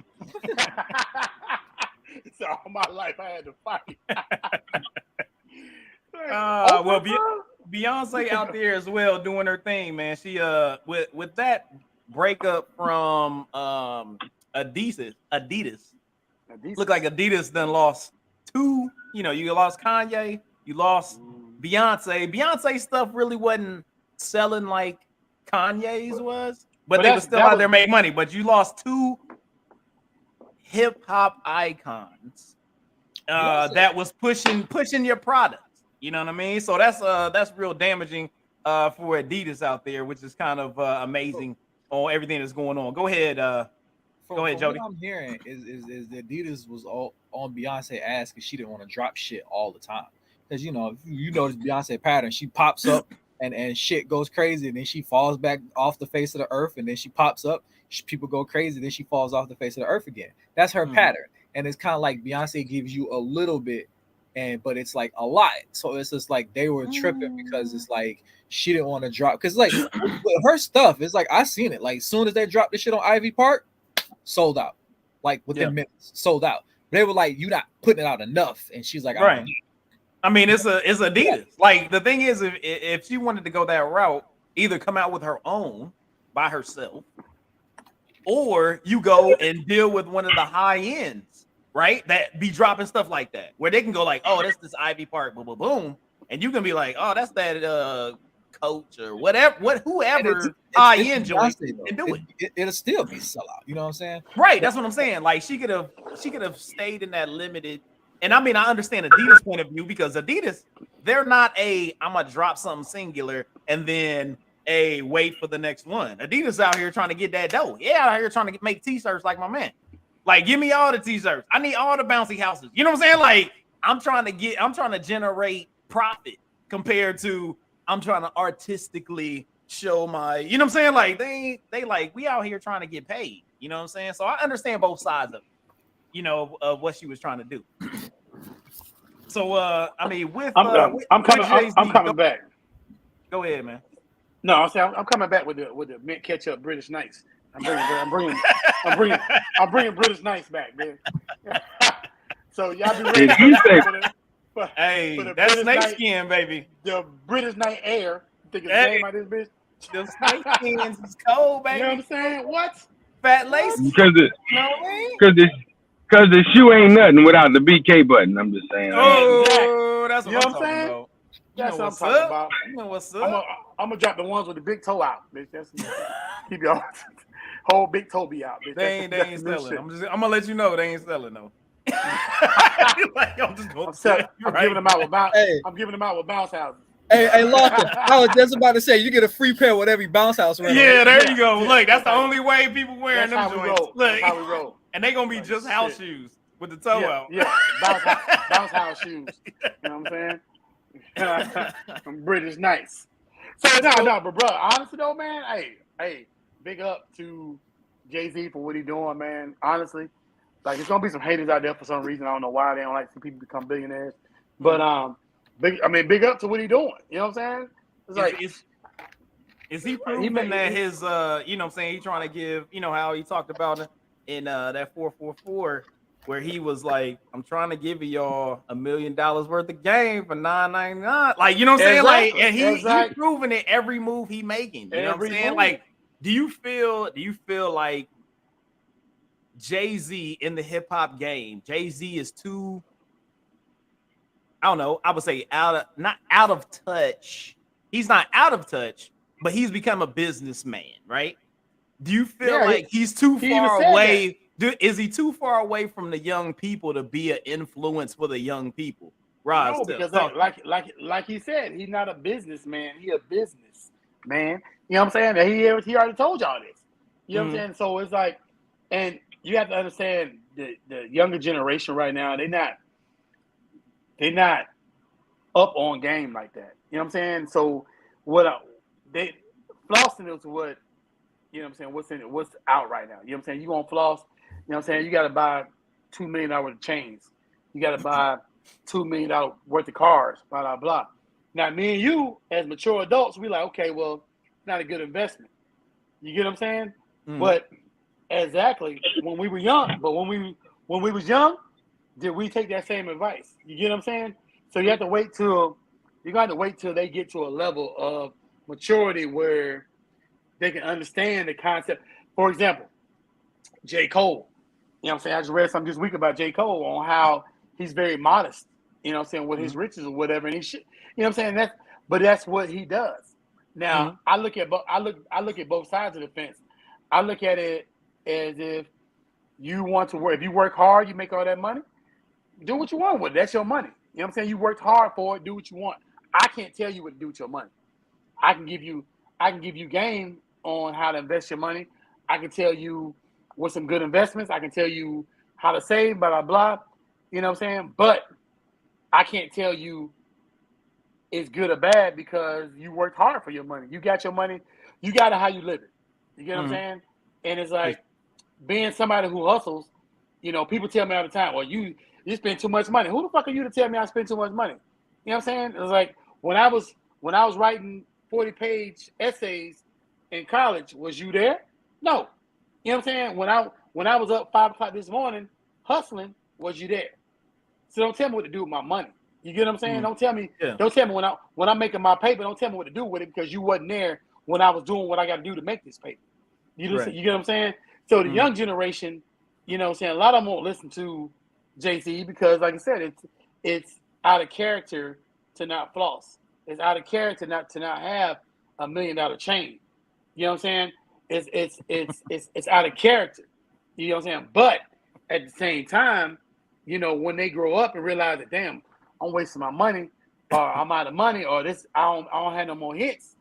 It's all my life I had to fight. Well, Beyonce out there as well doing her thing, man. She with that breakup from Adidas. Look like Adidas done lost two. You lost Kanye, you lost Beyonce. Beyonce stuff really wasn't selling like Kanye's was, but they were still out there making money. But you lost two hip hop icons that was pushing your product. You know what I mean? So that's real damaging for Adidas out there, which is kind of amazing on everything that's going on. Go ahead, Jody. What I'm hearing is that Adidas was all on Beyonce ass because she didn't want to drop shit all the time. Because you notice Beyonce pattern, she pops up and shit goes crazy, and then she falls back off the face of the earth, and then she pops up, people go crazy, then she falls off the face of the earth again. That's her pattern, and it's kind of like Beyonce gives you a little bit, but it's like a lot. So it's just like they were tripping because it's like she didn't want to drop. Because like with her stuff, it's like I seen it. Like as soon as they dropped the shit on Ivy Park, sold out. Like within minutes, sold out. They were like, "You not putting it out enough," and she's like, "Right." I mean, it's Adidas. Yeah. Like the thing is, if she wanted to go that route, either come out with her own by herself, or you go and deal with one of the high ends, right? That be dropping stuff like that, where they can go like, "Oh, that's this Ivy Park, boom, boom, boom," and you can be like, "Oh, that's that Coach or whatever, whoever high end joint can do it. It'll still be sellout. You know what I'm saying? Right. That's what I'm saying. Like she could have stayed in that limited. And I mean, I understand Adidas' point of view because Adidas, they're not I'm gonna drop something singular and then wait for the next one. Adidas out here trying to get that dough. Yeah, out here trying to make t-shirts like my man. Like, give me all the t-shirts. I need all the bouncy houses. You know what I'm saying? Like, I'm trying to generate profit compared to I'm trying to artistically show my, you know what I'm saying? Like they like we out here trying to get paid, you know what I'm saying? So I understand both sides of it, you know, of what she was trying to do. So I mean with I'm coming back. Go ahead, man. No, I'm coming back with the mint ketchup British Nights. I'm bringing British Nights back, man. So y'all be ready for the that's British snake night, skin, baby. The British Night Air. Think it's the name of this bitch. The snake skins is cold, baby. You know what I'm saying? What? Fat lace. Because you know what I mean? Because the shoe ain't nothing without the BK button. I'm just saying. Oh, that's what you know I'm talking saying? about. That's what I'm talking about. You know what's up? I'm gonna drop the ones with the big toe out, bitch. That's keep your whole big toe be out, bitch. They ain't selling. I'm gonna let you know they ain't selling though. I'm giving them out with bounce houses. Hey, Lawson, I was just about to say you get a free pair with every bounce house. Yeah, there you go. Look, that's the only way people wearing them joints. Look, that's how we roll. And they gonna be just house shoes with the toe out. Yeah, bounce house shoes. You know what I'm saying? I'm British Nights. So no, but bro, honestly though, man, hey, big up to Jay-Z for what he doing, man. Honestly, like there's gonna be some haters out there for some reason. I don't know why they don't like to see people become billionaires, but big up to what he doing. You know what I'm saying? It's like is he proving that his you know what I'm saying, he trying to give, you know how he talked about it in that 444 where he was like, I'm trying to give y'all $1 million worth of game for $9.99. Like, you know what I'm saying? Like, and he proving it every move he making. You know what I'm saying? Like, do you feel like Jay-Z in the hip hop game, Jay-Z is too, I don't know, I would say not out of touch. He's not out of touch, but he's become a businessman, right? Do you feel like he's too far away? Is he too far away from the young people to be an influence for the young people? No, because like he said, he's not a businessman. He a business man. You know what I'm saying? He already told y'all this. You know what I'm saying? So it's like, and you have to understand the younger generation right now. They're not up on game like that. You know what I'm saying? So flossing is what, you know what I'm saying, what's out right now. You know what I'm saying? You gonna floss, you know what I'm saying? You gotta buy $2 million worth of chains. You gotta buy $2 million worth of cars, blah, blah, blah. Now me and you as mature adults, we like, okay, well, it's not a good investment. You get what I'm saying? But exactly when we were young, when we was young, did we take that same advice? You get what I'm saying? So you have to wait till they get to a level of maturity where they can understand the concept. For example, J.Cole. You know what I'm saying? I just read something this week about J.Cole on how he's very modest, you know what I'm saying, with his riches or whatever. And he should, you know what I'm saying? That's what he does. Now, I look at both sides of the fence. I look at it as if you want to work. If you work hard, you make all that money. Do what you want with it. That's your money. You know what I'm saying? You worked hard for it. Do what you want. I can't tell you what to do with your money. I can give you game on how to invest your money. I can tell you what some good investments. I can tell you how to save, blah, blah, blah. You know what I'm saying? But I can't tell you it's good or bad because you worked hard for your money. You got your money. You got it how you live it. You get what I'm saying? And it's like being somebody who hustles, you know, people tell me all the time, well, you spend too much money. Who the fuck are you to tell me I spend too much money? You know what I'm saying? It was like when I was writing 40-page essays in college, was you there? No. You know what I'm saying? When I was up 5 o'clock this morning hustling, was you there? So don't tell me what to do with my money. You get what I'm saying? Don't tell me when I'm making my paper, don't tell me what to do with it because you wasn't there when I was doing what I got to do to make this paper. You get what I'm saying? So the young generation, you know what I'm saying, a lot of them won't listen to Jay-Z because, like I said, it's out of character to not floss. It's out of character to not have $1 million chain. You know what I'm saying? It's out of character. You know what I'm saying? But at the same time, you know, when they grow up and realize that, damn, I'm wasting my money, or I'm out of money, or this I don't have no more hits,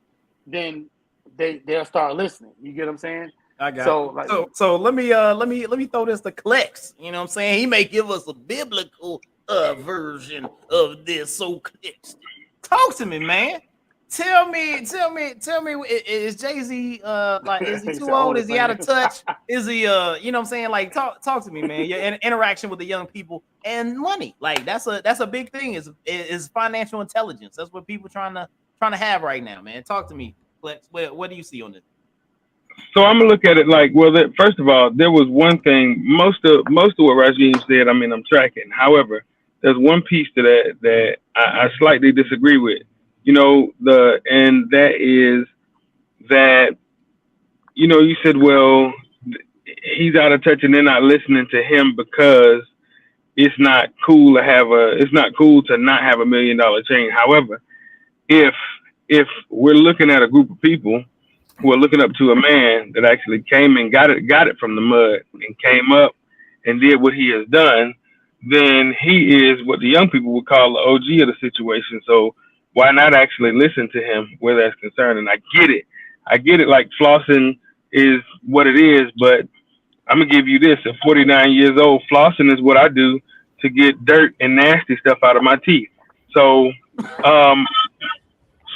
then they'll start listening. You get what I'm saying? I got it. So let me throw this to Clex. You know what I'm saying? He may give us a biblical version of this. So Clex, Talk to me, man. Tell me. Is Jay-Z like? Is he too old? Is he out of touch? Is he you know what I'm saying? Like, talk to me, man. Your interaction with the young people and money, like that's a big thing. Is financial intelligence. That's what people trying to have right now, man. Talk to me, Flex. What do you see on this? So I'm gonna look at it like, well, first of all, there was one thing. Most of what Rajim said, I mean, I'm tracking. However, there's one piece to that I slightly disagree with. You know, and that is that, you know, you said, well, he's out of touch and they're not listening to him because it's not cool to not have $1 million chain. However, if we're looking at a group of people who are looking up to a man that actually came and got it from the mud and came up and did what he has done, then he is what the young people would call the OG of the situation. So why not actually listen to him where that's concerned? And I get it. Like, flossing is what it is, but I'm gonna give you this: at 49 years old, flossing is what I do to get dirt and nasty stuff out of my teeth. So,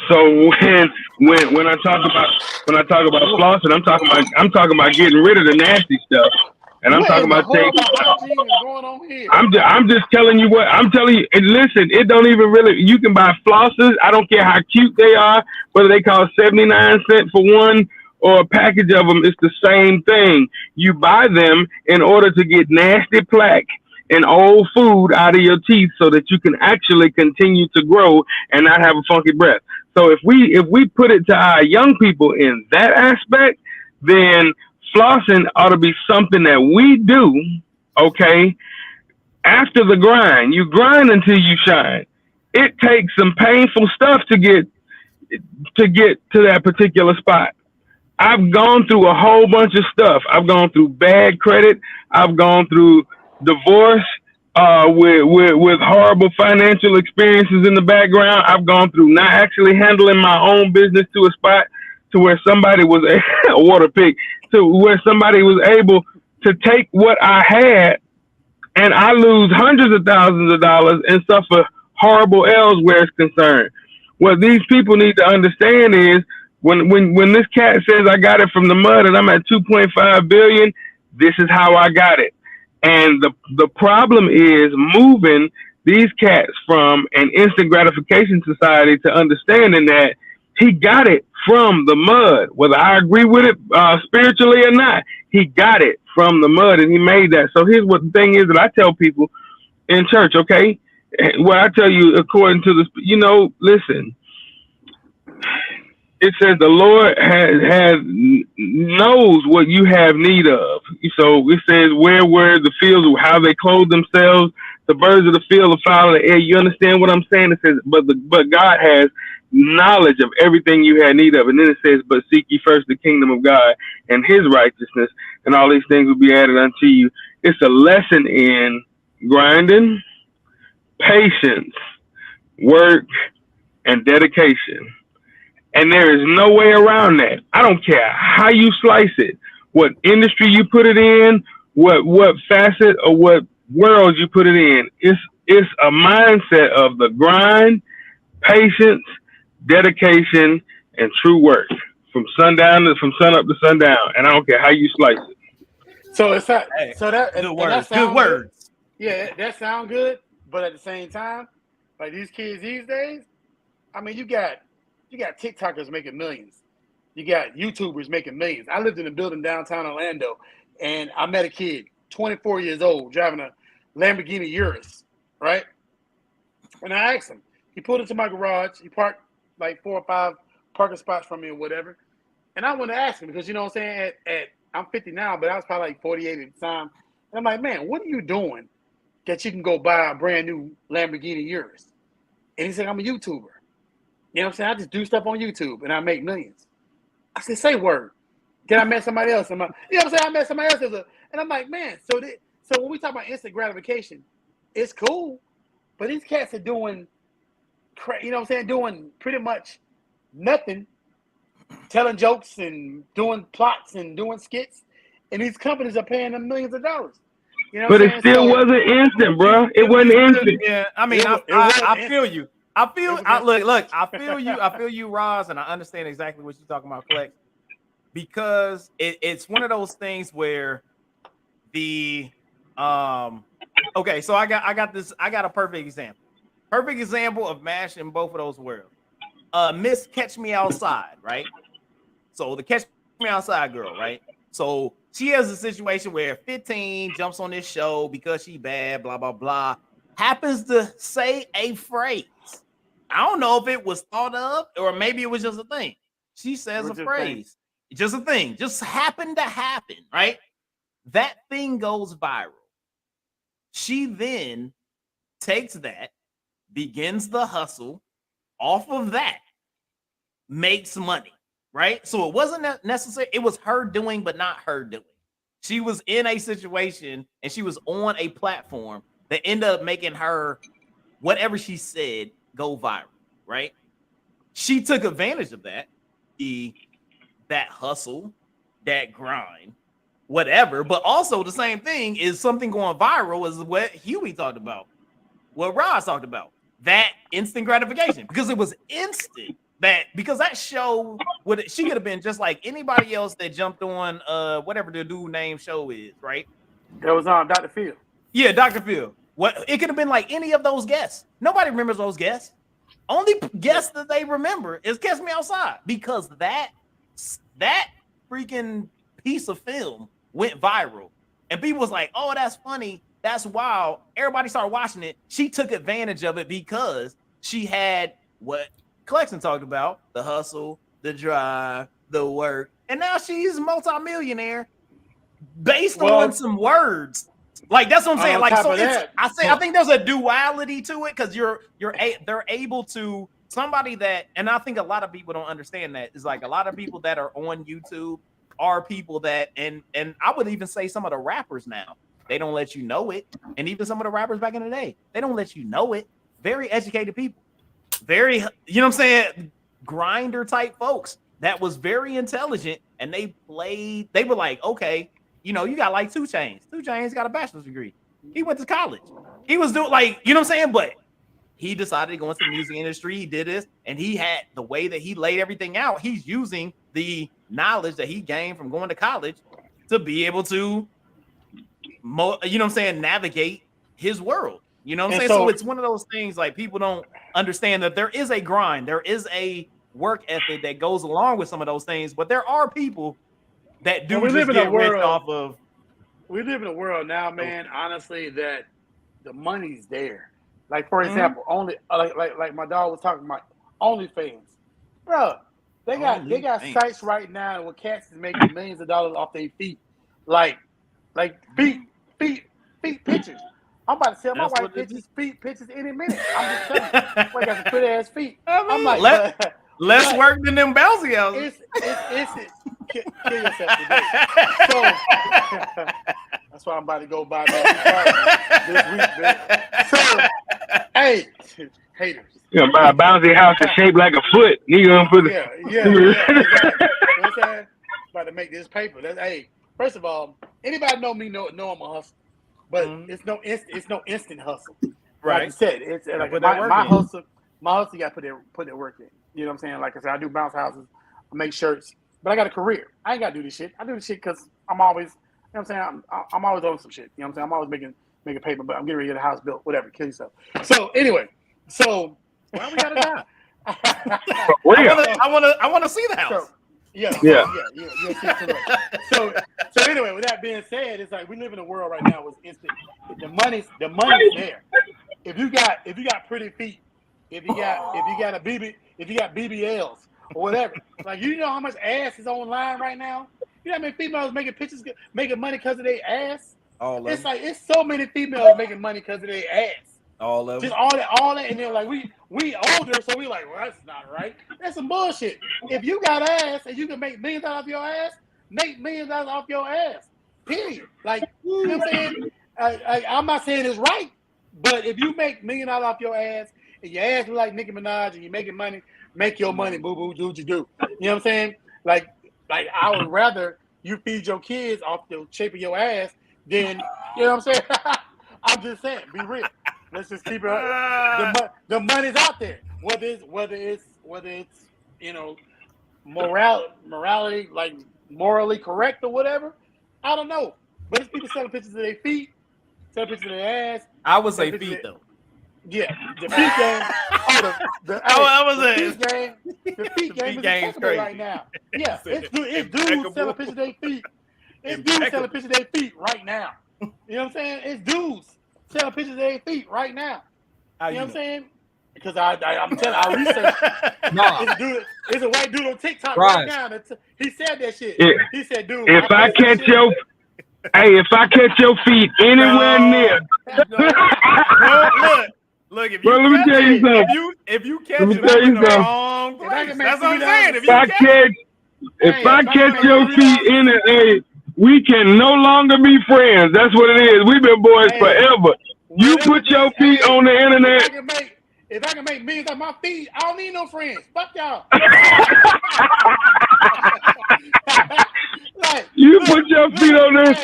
so when I talk about flossing, I'm talking about getting rid of the nasty stuff. And I'm talking about I'm just telling you what I'm telling you. And listen, it don't even really. You can buy flosses. I don't care how cute they are, whether they cost 79 cents for one or a package of them. It's the same thing. You buy them in order to get nasty plaque and old food out of your teeth, so that you can actually continue to grow and not have a funky breath. So if we put it to our young people in that aspect, then flossing ought to be something that we do, okay, after the grind. You grind until you shine. It takes some painful stuff to get to that particular spot. I've gone through a whole bunch of stuff. I've gone through bad credit. I've gone through divorce with horrible financial experiences in the background. I've gone through not actually handling my own business to a spot to where somebody was a water pig, to where somebody was able to take what I had and I lose hundreds of thousands of dollars and suffer horrible L's where it's concerned. What these people need to understand is when this cat says I got it from the mud and I'm at 2.5 billion, this is how I got it. And the problem is moving these cats from an instant gratification society to understanding that he got it from the mud. Whether I agree with it spiritually or not, he got it from the mud and he made that. So here's what the thing is that I tell people in church, okay? What I tell you according to the, listen, it says the Lord knows what you have need of. So it says where were the fields, how they clothe themselves, the birds of the field, the fowl of the air. You understand what I'm saying? It says, but God has knowledge of everything you had need of. And then it says, but seek ye first the kingdom of God and his righteousness, and all these things will be added unto you. It's a lesson in grinding, patience, work, and dedication. And there is no way around that. I don't care how you slice it, what industry you put it in, what facet or what world you put it in. It's a mindset of the grind, patience, dedication, and true work from sun up to sundown. And I don't care how you slice it. So it's not, so that good words. Good words. Yeah, that sound good, but at the same time, like these kids these days, I mean, you got TikTokers making millions. You got YouTubers making millions. I lived in a building downtown Orlando, and I met a kid, 24 years old, driving a Lamborghini Urus, right? And I asked him. He pulled into my garage. He parked like 4 or 5 parking spots from me or whatever. And I wanted to ask him because, you know what I'm saying, I'm 50 now, but I was probably like 48 at the time. And I'm like, man, what are you doing that you can go buy a brand new Lamborghini Urus? And he said, I'm a YouTuber. You know what I'm saying? I just do stuff on YouTube and I make millions. I said, say word. Then I met somebody else. You know what I'm saying? I met somebody else. And I'm like, man, so when we talk about instant gratification, it's cool. But these cats are doing, you know what I'm saying, doing pretty much nothing, telling jokes and doing plots and doing skits. And these companies are paying them millions of dollars. You know but it still wasn't instant, bro. It wasn't instant. Yeah, I mean, I feel you. I feel you, Roz, and I understand exactly what you're talking about, Flex, because it's one of those things where the okay, so I got a perfect example of mashing both of those worlds. Miss Catch Me Outside, right? So the Catch Me Outside girl, right? So she has a situation where 15 jumps on this show because she bad, blah blah blah, happens to say a phrase. I don't know if it was thought of or maybe it was just a thing. She says a phrase, just a thing, just happened to happen, right? That thing goes viral. She then takes that, begins the hustle off of that, makes money, right? So it wasn't necessary. It was her doing, but not her doing. She was in a situation and she was on a platform that ended up making her, whatever she said, go viral, right? She took advantage of that, that hustle, that grind, whatever. But also the same thing is something going viral is what Huey talked about, what Ross talked about, that instant gratification, because it was instant. Because that show she could have been just like anybody else that jumped on whatever the dude name show is, right? That was on Dr. Phil. Yeah, Dr. Phil. What it could have been like any of those guests. Nobody remembers those guests. Only guest that they remember is Catch Me Outside, because that freaking piece of film went viral. And people was like, oh, that's funny. That's wild. Everybody started watching it. She took advantage of it because she had what Collection talked about, the hustle, the drive, the work. And now she's a multimillionaire based on some words. Like, that's what I'm saying. Like, so I think there's a duality to it, because they're able to, somebody that, and I think a lot of people don't understand that, is like a lot of people that are on YouTube are people that, and I would even say some of the rappers now, they don't let you know it. And even some of the rappers back in the day, they don't let you know it. Very educated people. Very, you know what I'm saying, grinder type folks that was very intelligent, and they were like, okay, you know, you got like 2 Chainz. 2 Chainz got a bachelor's degree. He went to college. He was doing, like, you know what I'm saying? But he decided to go into the music industry. He did this, and he had the way that he laid everything out. He's using the knowledge that he gained from going to college to be able to, you know what I'm saying, navigate his world. You know what I'm saying? So it's one of those things, like, people don't understand that there is a grind, there is a work ethic that goes along with some of those things, but there are people that do just get rich off of. We live in a world now, man, honestly, that the money's there. Like, for example, only like my dog was talking about OnlyFans. Bro, they got sites right now where cats is making millions of dollars off their feet. Like feet pictures. I'm about to sell my wife feet pictures any minute. I'm just telling you. I got some pretty ass feet. I'm like, less work than them bouncy houses. It's kill yourself today. So that's why I'm about to go buy this week, man. So, hey, haters. You're gonna buy a bouncy house that's shaped like a foot. You gonna put exactly. You know what I'm saying? About to make this paper. Hey, first of all, anybody know me know I'm a hustler. But it's no instant hustle. Right. Like you said, it's like my hustle you got to put that work in. You know what I'm saying? Like I said, I do bounce houses, I make shirts, but I got a career. I ain't got to do this shit. I do this shit because I'm always, you know what I'm saying? I'm always on some shit. You know what I'm saying? I'm always making paper, but I'm getting ready to get a house built, whatever, kill yourself. So anyway, why we gotta die? I want to see the house. So, Yeah. So anyway, with that being said, it's like we live in a world right now with instant. The money's there. If you got pretty feet, if you got BBLs or whatever, like, you know how much ass is online right now. You know how many females making pictures, making money because of their ass. It's like it's so many females making money because of their ass. All of just all that, and they're like, we older, so we like, well, that's not right. That's some bullshit. If you got ass and you can make millions off your ass, make millions off your ass. Period. Like, you know what I'm saying? I'm not saying it's right, but if you make $1 million off your ass and your ass look like Nicki Minaj and you're making money, make your money, boo boo, do what you do. You know what I'm saying? Like I would rather you feed your kids off the shape of your ass than, you know what I'm saying? I'm just saying, be real. Let's just keep it. The money's out there. Whether it's you know, morality, like morally correct or whatever. I don't know. But it's people selling pictures of their feet, selling pictures of their ass. I would say feet though. Yeah, the feet game. The feet game is crazy right now. Yeah, it's dudes selling pictures of their feet. It's dudes selling pictures of their feet right now. You know what I'm saying? It's dudes selling pictures of their feet right now. You know what I'm saying? Because I'm telling you, I researched. It's a white dude on TikTok right now. He said that shit. He said, dude, if I catch your feet anywhere near. Look, if let me tell you something. If you catch it in the wrong place, that's what I'm saying. If I catch your feet in it, we can no longer be friends. That's what it is. We've been boys forever. You put your feet on the internet. If I can make millions on my feet, I don't need no friends. Fuck y'all. You put your feet on there.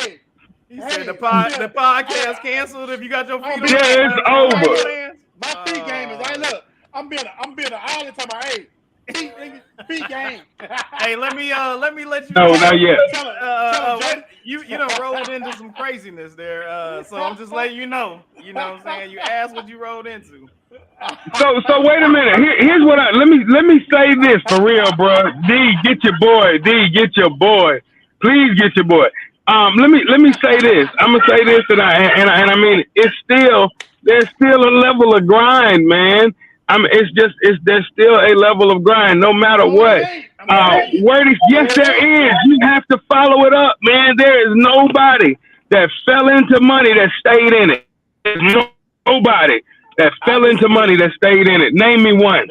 He said the podcast canceled if you got your feet on. Yeah, it's over. My feet game is like, look, I'm being an island talking about, hey, feet game. Hey, let me let you. No, not yet. You done rolled into some craziness there. So I'm just letting you know. You know what I'm saying? You asked what you rolled into. So wait a minute. Here's what let me say this for real, bro. D, get your boy. Please get your boy. Let me say this. I'm gonna say this, and I mean, there's still a level of grind, man. There's still a level of grind, no matter what. Yes, there is. You have to follow it up, man. There is nobody that fell into money that stayed in it. There's nobody that fell into money that stayed in it. Name me one.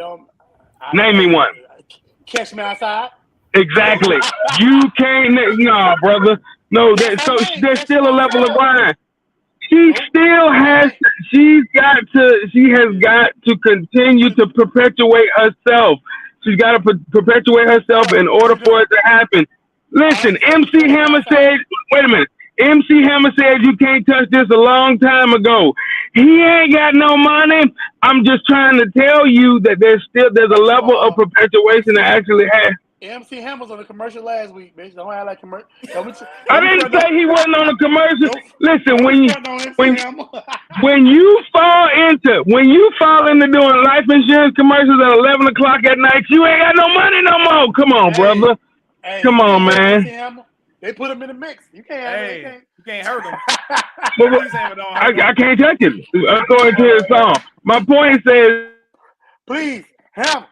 Catch me outside. Exactly. You can't. No, brother. No. So there's still a level of grind. She has got to continue to perpetuate herself. She's got to perpetuate herself in order for it to happen. Listen, MC Hammer said, wait a minute. MC Hammer said you can't touch this a long time ago. He ain't got no money. I'm just trying to tell you that there's a level of perpetuation that actually has. MC Hammer's on the commercial last week, bitch. Don't act like commercial. I didn't say he wasn't on the commercial. Listen, when you fall into doing life insurance commercials at 11 o'clock at night, you ain't got no money no more. Come on, brother. Come on, man. They put him in the mix. You can't. You can't hurt him. I can't touch it according to his song. My point says, please, Hammer.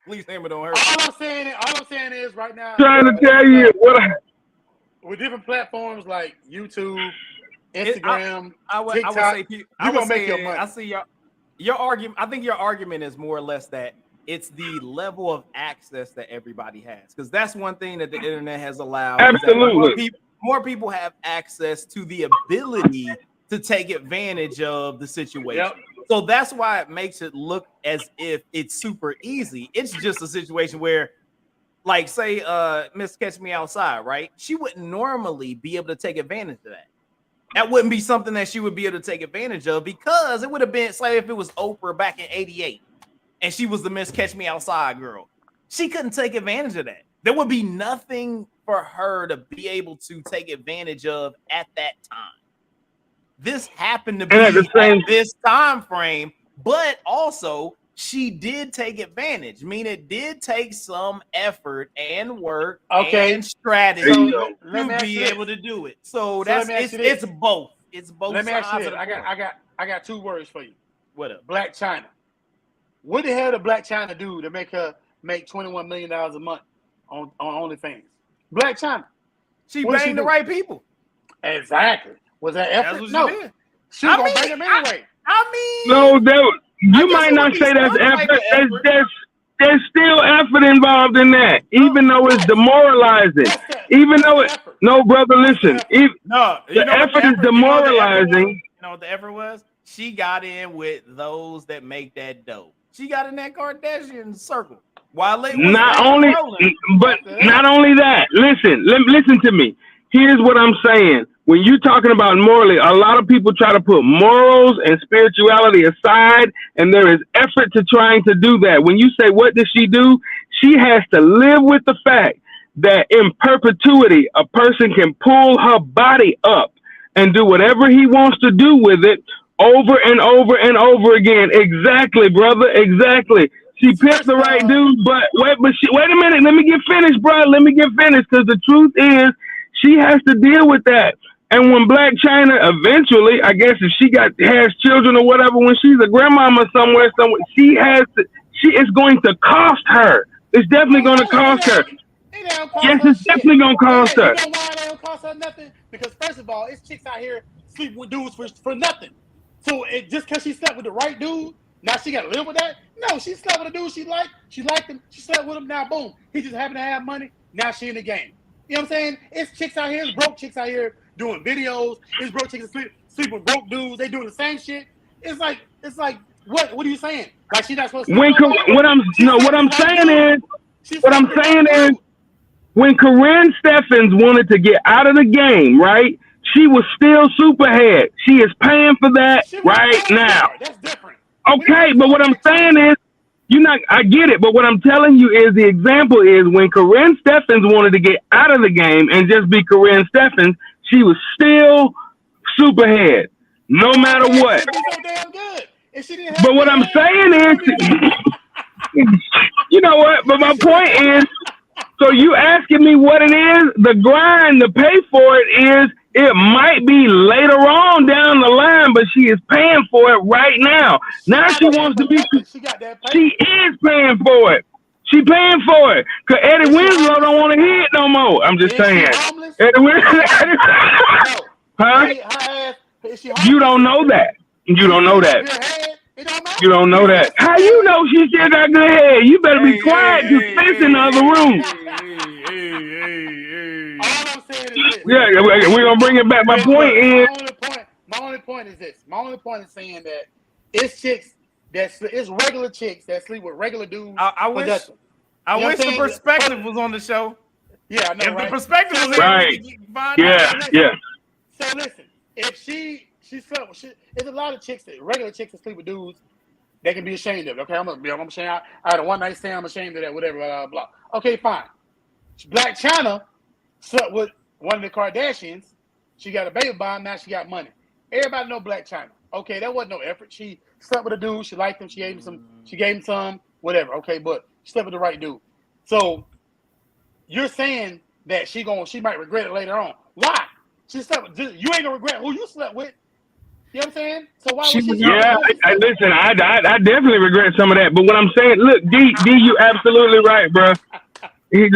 Please, Hammer, don't hurt. All I'm saying is right now. Trying to tell you with different platforms like YouTube, Instagram, TikTok, I would say your money. I see your argument. I think your argument is more or less that it's the level of access that everybody has, because that's one thing that the internet has allowed. Absolutely, more people have access to the ability to take advantage of the situation. Yep. So that's why it makes it look as if it's super easy. It's just a situation where, like, say, Miss Catch Me Outside, right? She wouldn't normally be able to take advantage of that. That wouldn't be something that she would be able to take advantage of, because it would have been, say, if it was Oprah back in '88 and she was the Miss Catch Me Outside girl. She couldn't take advantage of that. There would be nothing for her to be able to take advantage of at that time. This happened to be at this time frame, but also she did take advantage. I mean, it did take some effort and work and strategy to be able to do it. So it's both. It's both. Let me ask you this. I got two words for you. What up? Black China. What the hell did Black China do to make her make $21 million a month on OnlyFans? Black China. She banged the right people. Exactly. Was that effort? No. She was going to bang them anyway. You might not say that's effort. There's still effort involved in that, even though it's demoralizing. No, brother, listen. The effort is demoralizing. You know what the effort was? She got in with those that make that dough. She got in that Kardashian circle. Not only that. Listen to me. Here's what I'm saying. when you're talking about morally, a lot of people try to put morals and spirituality aside, and there is effort to trying to do that. When you say, what does she do? She has to live with the fact that in perpetuity, a person can pull her body up and do whatever he wants to do with it over and over and over again. Exactly, brother. Exactly. She picked the right dude, but wait a minute. Let me get finished, bro. Let me get finished, because the truth is, she has to deal with that. And when Black China eventually, I guess if she has children or whatever, when she's a grandmama somewhere, it's going to cost her. It's definitely going to cost her. Yes, it's definitely going to cost her. You know why they don't cost her nothing? Because first of all, it's chicks out here sleeping with dudes for nothing. So just because she slept with the right dude, now she got to live with that? No, she slept with a dude she liked. She liked him. She slept with him. Now, boom. He just happened to have money. Now she in the game. You know what I'm saying? It's chicks out here. It's broke chicks out here doing videos. It's broke chicks sleep with broke dudes. They doing the same shit. It's like what are you saying? Like she's not supposed to. What I'm saying is, when Corinne Steffens wanted to get out of the game, right? She was still superhead. She is paying for that right now. That's different. Okay, but what I'm saying is, I get it, but what I'm telling you is the example is when Corinne Steffens wanted to get out of the game and just be Corinne Steffens, she was still superhead, no matter what. But what I'm saying is, you know what? But my point is, so you asking me what it is, the grind to pay for it is, it might be later on down the line, but she is paying for it right now. Now she wants to be. She is paying for it. She paying for it. Cause Eddie Winslow don't want to hear it no more. I'm just saying. Eddie Winslow. Huh? You don't know that. You don't know that. You don't know that. How you know she still got good head? You better be quiet. You Spence in the other room. All I'm saying is this. Yeah, we're gonna bring it back. My only point is this. My only point is saying that it's regular chicks that sleep with regular dudes. I wish the perspective was on the show. Yeah, I know. If the perspective was right. Yeah. So listen, if she slept with there's a lot of chicks regular chicks that sleep with dudes. They can be ashamed of it. Okay, I'm ashamed. I had a one night stand. I'm ashamed of that. Whatever. Blah blah blah. Okay, fine. Black China slept with one of the Kardashians. She got a baby bomb. Now she got money. Everybody know Black China. Okay, that wasn't no effort. She slept with a dude. She liked him. She gave him some. Whatever. Okay, but she slept with the right dude. So you're saying that she might regret it later on. Why? She slept with, you ain't gonna regret who you slept with. You know what I'm saying? So why would she? Yeah, listen, I definitely regret some of that. But what I'm saying, look, D, you absolutely right, bro. D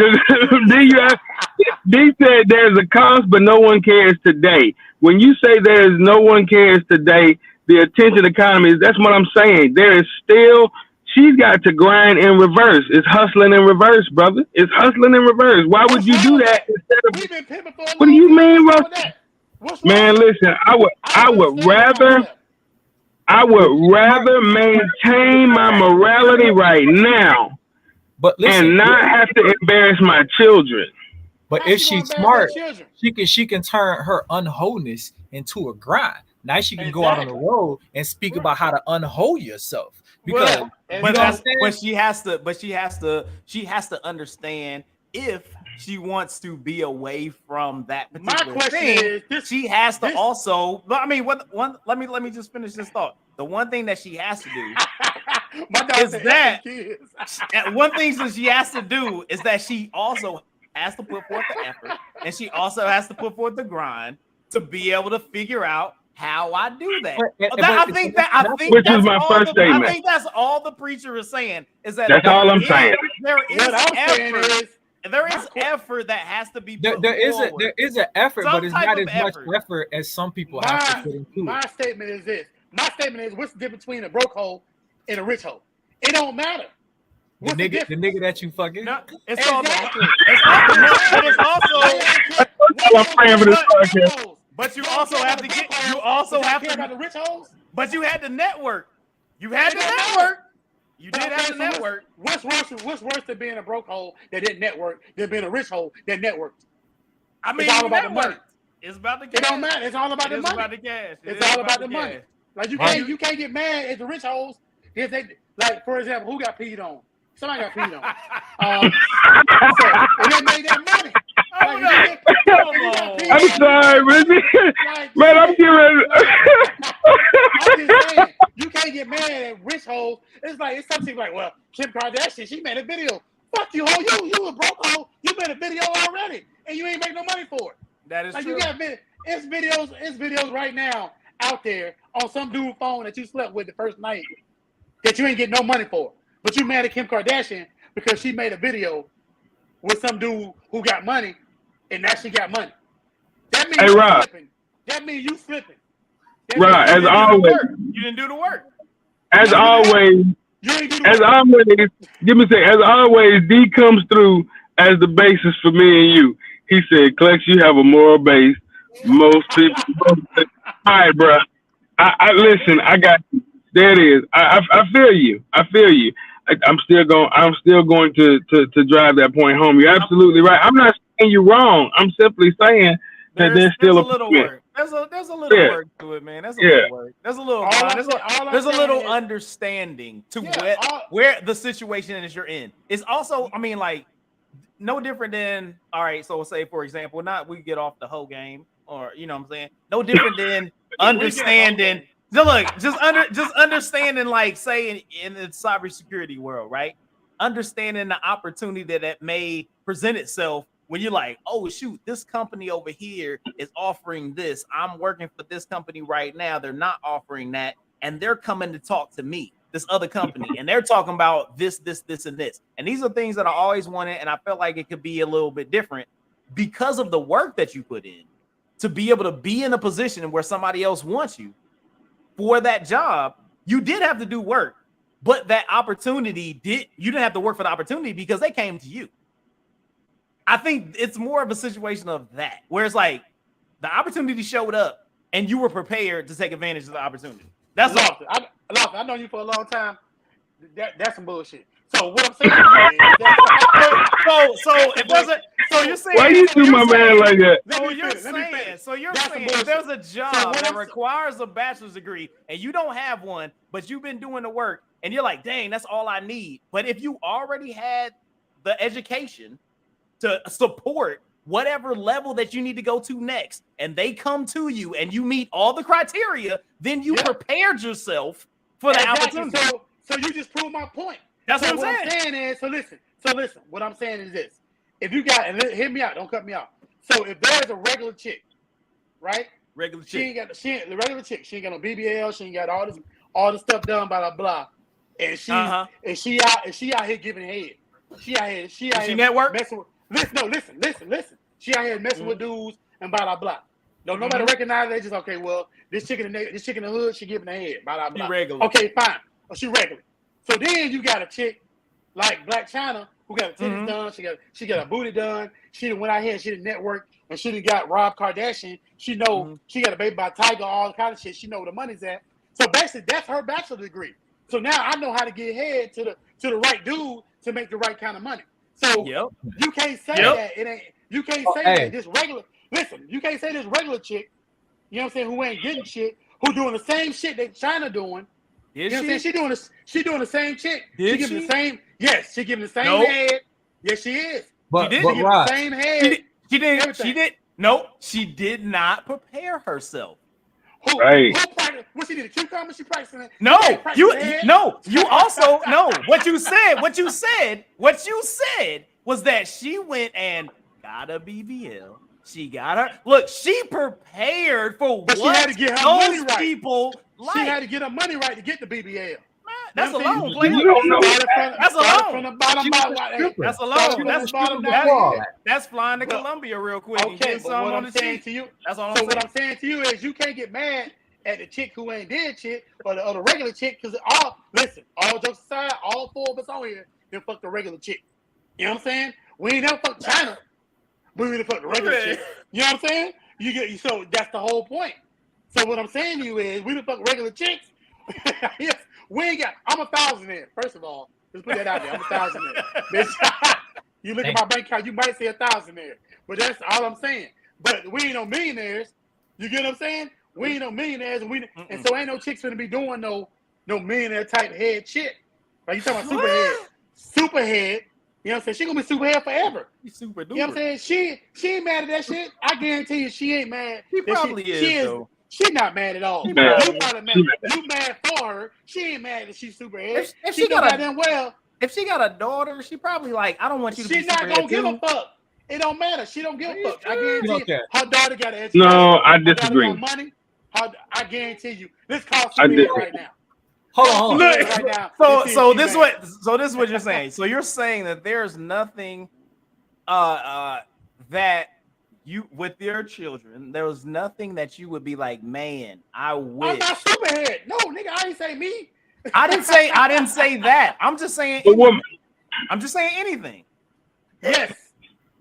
said there's a cost, but no one cares today. When you say there's no one cares today, the attention economy, that's what I'm saying. There is still, she's got to grind in reverse. It's hustling in reverse, brother. It's hustling in reverse. Why would you do that instead of? What do you mean, bro? Man, listen, I would rather maintain my morality right now. But listen, and not have to embarrass my children. But if she's smart, she can turn her unwholeness into a grind. Now she can go out on the road and speak about how to unhold yourself. Because she has to understand if she wants to be away from that particular thing. She has to also. I mean, let me just finish this thought. The one thing that she has to do is that she also has to put forth the effort, and she also has to put forth the grind to be able to figure out how I do that. I think is my first statement. I think that's all the preacher is saying. Is that that's all I'm saying? There is effort. There is effort that has to be put there is an effort, but it's not as much effort as some people have to put into it. My statement is this. My statement is, what's the difference between a broke hoe and a rich hoe? It don't matter. The nigga that you fucking. No, it's also. But you also have to get. You also have to. About the rich hoes. But you had to network. You had to network. You did have to network. What's worse than being a broke hoe that didn't network than being a rich hoe that networked? I mean, it's all about the money. It's about the cash. It don't matter. It's all about the money. About the cash. It's all about the money. Like you can't get mad at the rich hoes if they, like, for example, who got peed on? Somebody got peed on. So, and they made that money. I'm sorry, man. I'm getting ready. I'm just saying, you can't get mad at rich hoes. It's something like, well, Kim Kardashian, she made a video. Fuck you, hoe. You a broke hoe. You made a video already, and you ain't make no money for it. That is like true. You got it's videos right now out there on some dude's phone that you slept with the first night that you ain't getting no money for. But you mad at Kim Kardashian because she made a video with some dude who got money, and now she got money. That means you slipping. That means you slipping. Right, as always. You didn't do the work. As always. As always, give me a second. As always, D comes through as the basis for me and you. He said, Klex, you have a moral base. Most people. All right, bro. I listen. I got you. There it is. I feel you. I'm still going to drive that point home. You're absolutely right. I'm not saying you're wrong. I'm simply saying that there's still a little work. There's a little work to it, man. There's a little work. There's a little there's a little understanding to where the situation is you're in. It's also, I mean, like, no different than, all right, so say, for example, we get off the whole game, or, you know what I'm saying? No different than understanding. So look, just understanding, like, say in the cybersecurity world, right? Understanding the opportunity that may present itself when you're like, oh shoot, this company over here is offering this. I'm working for this company right now. They're not offering that, and they're coming to talk to me, this other company, and they're talking about this, and this. And these are things that I always wanted, and I felt like it could be a little bit different because of the work that you put in to be able to be in a position where somebody else wants you for that job. You did have to do work, but that opportunity you didn't have to work for the opportunity because they came to you. I think it's more of a situation of that, where it's like the opportunity showed up and you were prepared to take advantage of the opportunity. That's all. I've known you for a long time. That's some bullshit. So what I'm saying is that, so you're saying, why you do my man like that? So you're saying if there's a job that requires a bachelor's degree and you don't have one, but you've been doing the work and you're like, dang, that's all I need. But if you already had the education to support whatever level that you need to go to next, and they come to you and you meet all the criteria, then you prepared yourself for the opportunity. So you just proved my point. That's what I'm saying is, so listen, what I'm saying is this. If you got, and hear me out, don't cut me off. So if there's a regular chick, right? She ain't got no BBL, she ain't got all the stuff done, blah blah blah. And she out here giving head. She out here network? Messing with, listen. She out here messing with dudes and blah blah blah. Nobody recognize it. They just, okay, well, this chick in the hood, she giving a head, blah blah blah. She regular. Okay, fine. Oh, she regular. So then you got a chick like Black China who got her titties done. She got her booty done. She done went out here and she done network, and she done got Rob Kardashian. She know she got a baby by Tiger, all kind of shit. She know where the money's at. So basically, that's her bachelor's degree. So now I know how to get head to the right dude to make the right kind of money. So you can't say that it ain't. You can't say that this regular. Listen, you can't say this regular chick. You know what I'm saying? Who ain't getting shit? Who doing the same shit that China doing? You know what I'm saying? She doing the same shit. She giving the same. Yes, she giving the same head. Yes, she is. But she giving the same head. She did not prepare herself. Who what she did? A cucumber? She practicing it? What you said was that she went and got a BBL. She got her. Look, she prepared for but what she had to get her those money right. people like. She had to get her money right to get the BBL. That's alone, player. That's alone. That's alone. That's flying to Colombia real quick. Okay, but what I'm saying to you, what I'm saying to you is you can't get mad at the chick who ain't did shit or the regular chick, because all jokes aside, all four of us on here then fuck the regular chick. You know what I'm saying? We ain't never fucked China. We really fuck the regular chick. You know what I'm saying? So that's the whole point. So what I'm saying to you is we done fuck regular chicks. Yes, we ain't got. I'm a thousandaire. First of all, let's put that out there. I'm a thousandaire. Bitch, you look at my bank account, you might say 1,000 there, but that's all I'm saying. but we ain't no millionaires. You get what I'm saying? We ain't no millionaires, and so ain't no chicks gonna be doing no millionaire type head shit. Like you talking about superhead. You know what I'm saying? She gonna be superhead forever. She's super duper. You know what I'm saying? She ain't mad at that shit. I guarantee you, she ain't mad. She probably is though. She's not mad at all. You mad for her. She ain't mad that she's superhead. If she got goddamn well. If she got a daughter, she probably like, I don't want you to be She's not gonna give a fuck. It don't matter. She don't give a fuck. I guarantee you, her daughter got an education. No, I disagree. Money. I guarantee you. This costs me right now. Hold on. Right now, so this is what you're saying. So you're saying that there's nothing that you with your children, there was nothing that you would be like, man, I wish. I'm not superhead. No, nigga, I ain't say me. I didn't say that. I'm just saying anything. Yes.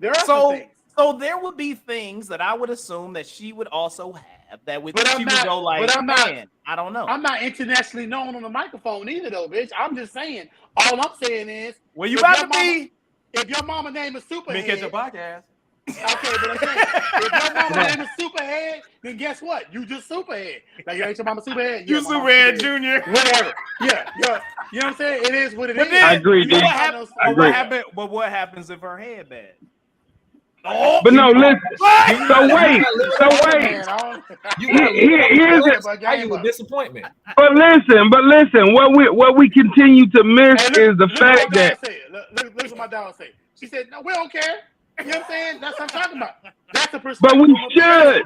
There are some things. So there would be things that I would assume that she would also have that would she would go like, man, I don't know. I'm not internationally known on the microphone either, though, bitch. I'm just saying. All I'm saying is, well, you about to be. If your mama name is Superhead, Ketchup podcast. Okay, but I'm saying, if your mama name is Superhead, then guess what? You just Superhead. Like you ain't your mama Superhead. You Superhead Junior. Whatever. Yeah. You know what I'm saying? It is what it is. I agree, dude. What happens if her head bad? Oh, but no, listen. So wait. Here's a disappointment. But listen. What we continue to miss is the fact that. Look what my dog say. She said, "No, we don't care." You know what I'm saying? That's what I'm talking about. That's the perspective. But we should.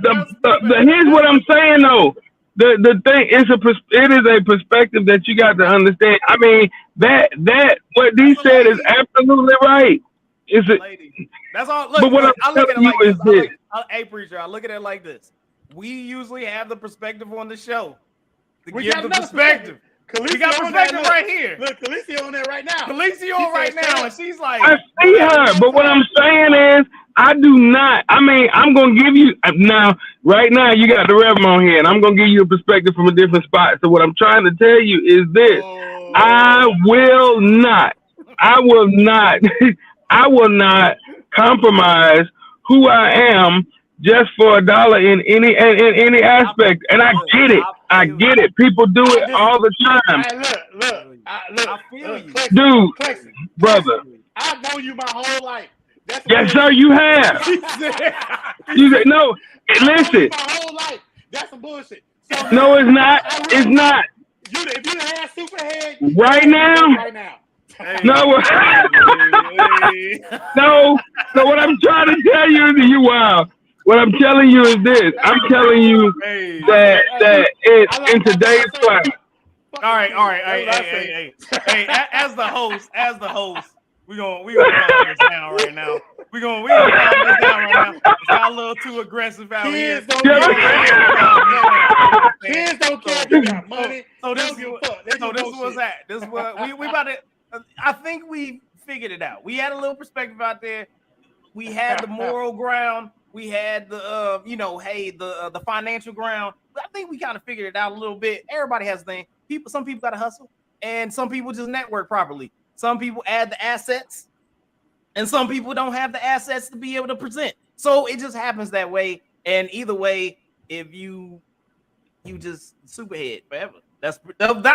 Here's what I'm saying though. The thing is it is a perspective that you got to understand. I mean that what D said is absolutely right. Is it? That's all. Look, but what I look at it like this. Hey, preacher, I look at it like this. We usually have the perspective on the show. We give the perspective. We got perspective right here. Look, Khaleesi on there right now. Khaleesi on right now, and she's like, I see her. But what I'm saying is, I do not. I mean, I'm gonna give you now. Right now, you got the Reverend on here, and I'm gonna give you a perspective from a different spot. So what I'm trying to tell you is this: I will not. I will not compromise who I am just for $1 in any aspect. And I get it. I get it. People do it all the time. Look. Dude, brother. I've known you my whole life. Yes, sir, you have. You said, no, listen. My whole life. That's some bullshit. So, no, it's not. It's not. If you had Superhead right now. No, no. So what I'm trying to tell you is you wow. What I'm telling you is this. I'm telling you that it's in today's climate. All right. Hey, as the host, we gonna calm this down right now. We gonna calm this down right now. It's got a little too aggressive out here. Kids don't care if you got money. So this is what's at. This is what we about to. I think we figured it out. We had a little perspective out there. We had the moral ground. We had the the financial ground. I think we kind of figured it out a little bit. Everybody has a thing. Some people got to hustle, and some people just network properly. Some people add the assets, and some people don't have the assets to be able to present. So it just happens that way. And either way, if you just superhead forever. I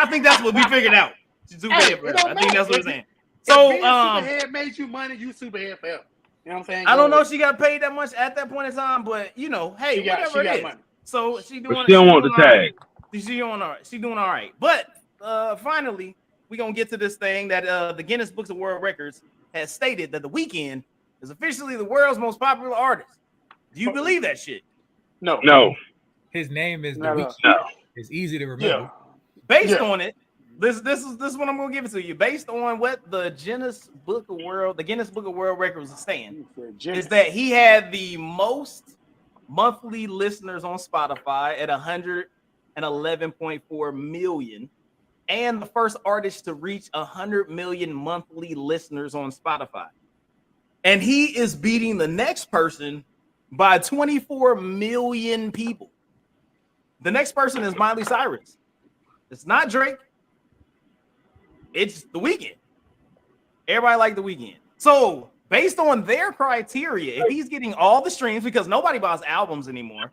think that's what we figured out. Superhead forever. I think that's what we're saying. So superhead made you money, you superhead forever. You know what I'm saying? I don't know if she got paid that much at that point in time, but hey, whatever it is. Money. So she doing. But she don't want the tag. She's doing all right. She's doing all right. But finally, we're gonna get to this thing that the Guinness Books of World Records has stated that The Weeknd is officially the world's most popular artist. Do you believe that shit? No. His name is The Weeknd. No. It's easy to remember. Yeah. Based on it, this is what I'm gonna give it to you. Based on what the Guinness Book of World Records is saying, is that he had the most monthly listeners on Spotify at 111.4 million, and the first artist to reach 100 million monthly listeners on Spotify. And he is beating the next person by 24 million people. The next person is Miley Cyrus. It's not Drake. It's The Weeknd. Everybody like The Weeknd. So based on their criteria, if he's getting all the streams, because nobody buys albums anymore,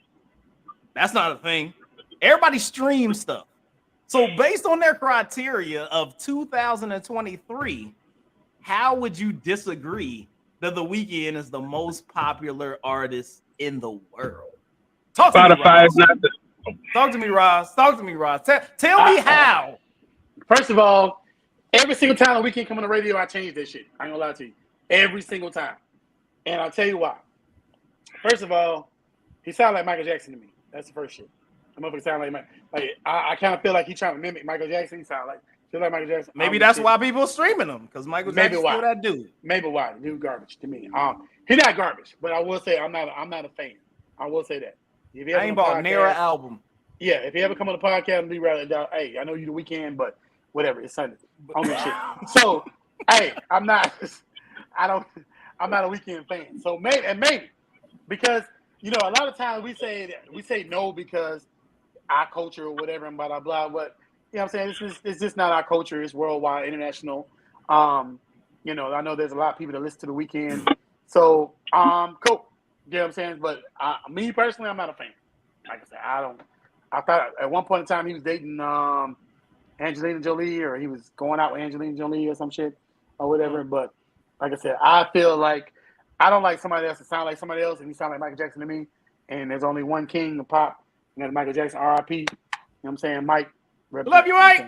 that's not a thing. Everybody streams stuff. So based on their criteria of 2023, how would you disagree that The Weeknd is the most popular artist in the world? Spotify is not the. Talk to me, Ross. Talk to me, Ross. Tell me how. First of all, every single time The Weeknd come on the radio, I change that shit. I ain't gonna lie to you. Every single time. And I'll tell you why. First of all, he sounds like Michael Jackson to me. That's the first shit. The motherfucker sound like I kind of feel like he's trying to mimic Michael Jackson. He sound like Michael Jackson. Maybe that's why people are streaming him, because Michael Jackson's still that dude. Maybe why. The dude garbage to me. He's not garbage, but I will say I'm not a fan. I will say that. If I ain't bought near an album. Yeah, if you ever come on the podcast and be rather, hey, I know you The Weeknd, but whatever, it's Sunday. On this shit. So, hey, I'm not a Weeknd fan. So maybe because a lot of times we say no because our culture or whatever and blah blah blah. But you know what I'm saying, it's just not our culture. It's worldwide, international. I know there's a lot of people that listen to The Weeknd. So cool. You know what I'm saying? But me personally, I'm not a fan. Like I said, I thought at one point in time he was dating Angelina Jolie, or he was going out with Angelina Jolie or some shit or whatever. But like I said, I feel like I don't like somebody else to sound like somebody else, and he sound like Michael Jackson to me. And there's only one king of pop, and that's Michael Jackson, R.I.P. You know what I'm saying? Mike. Love you, Mike. You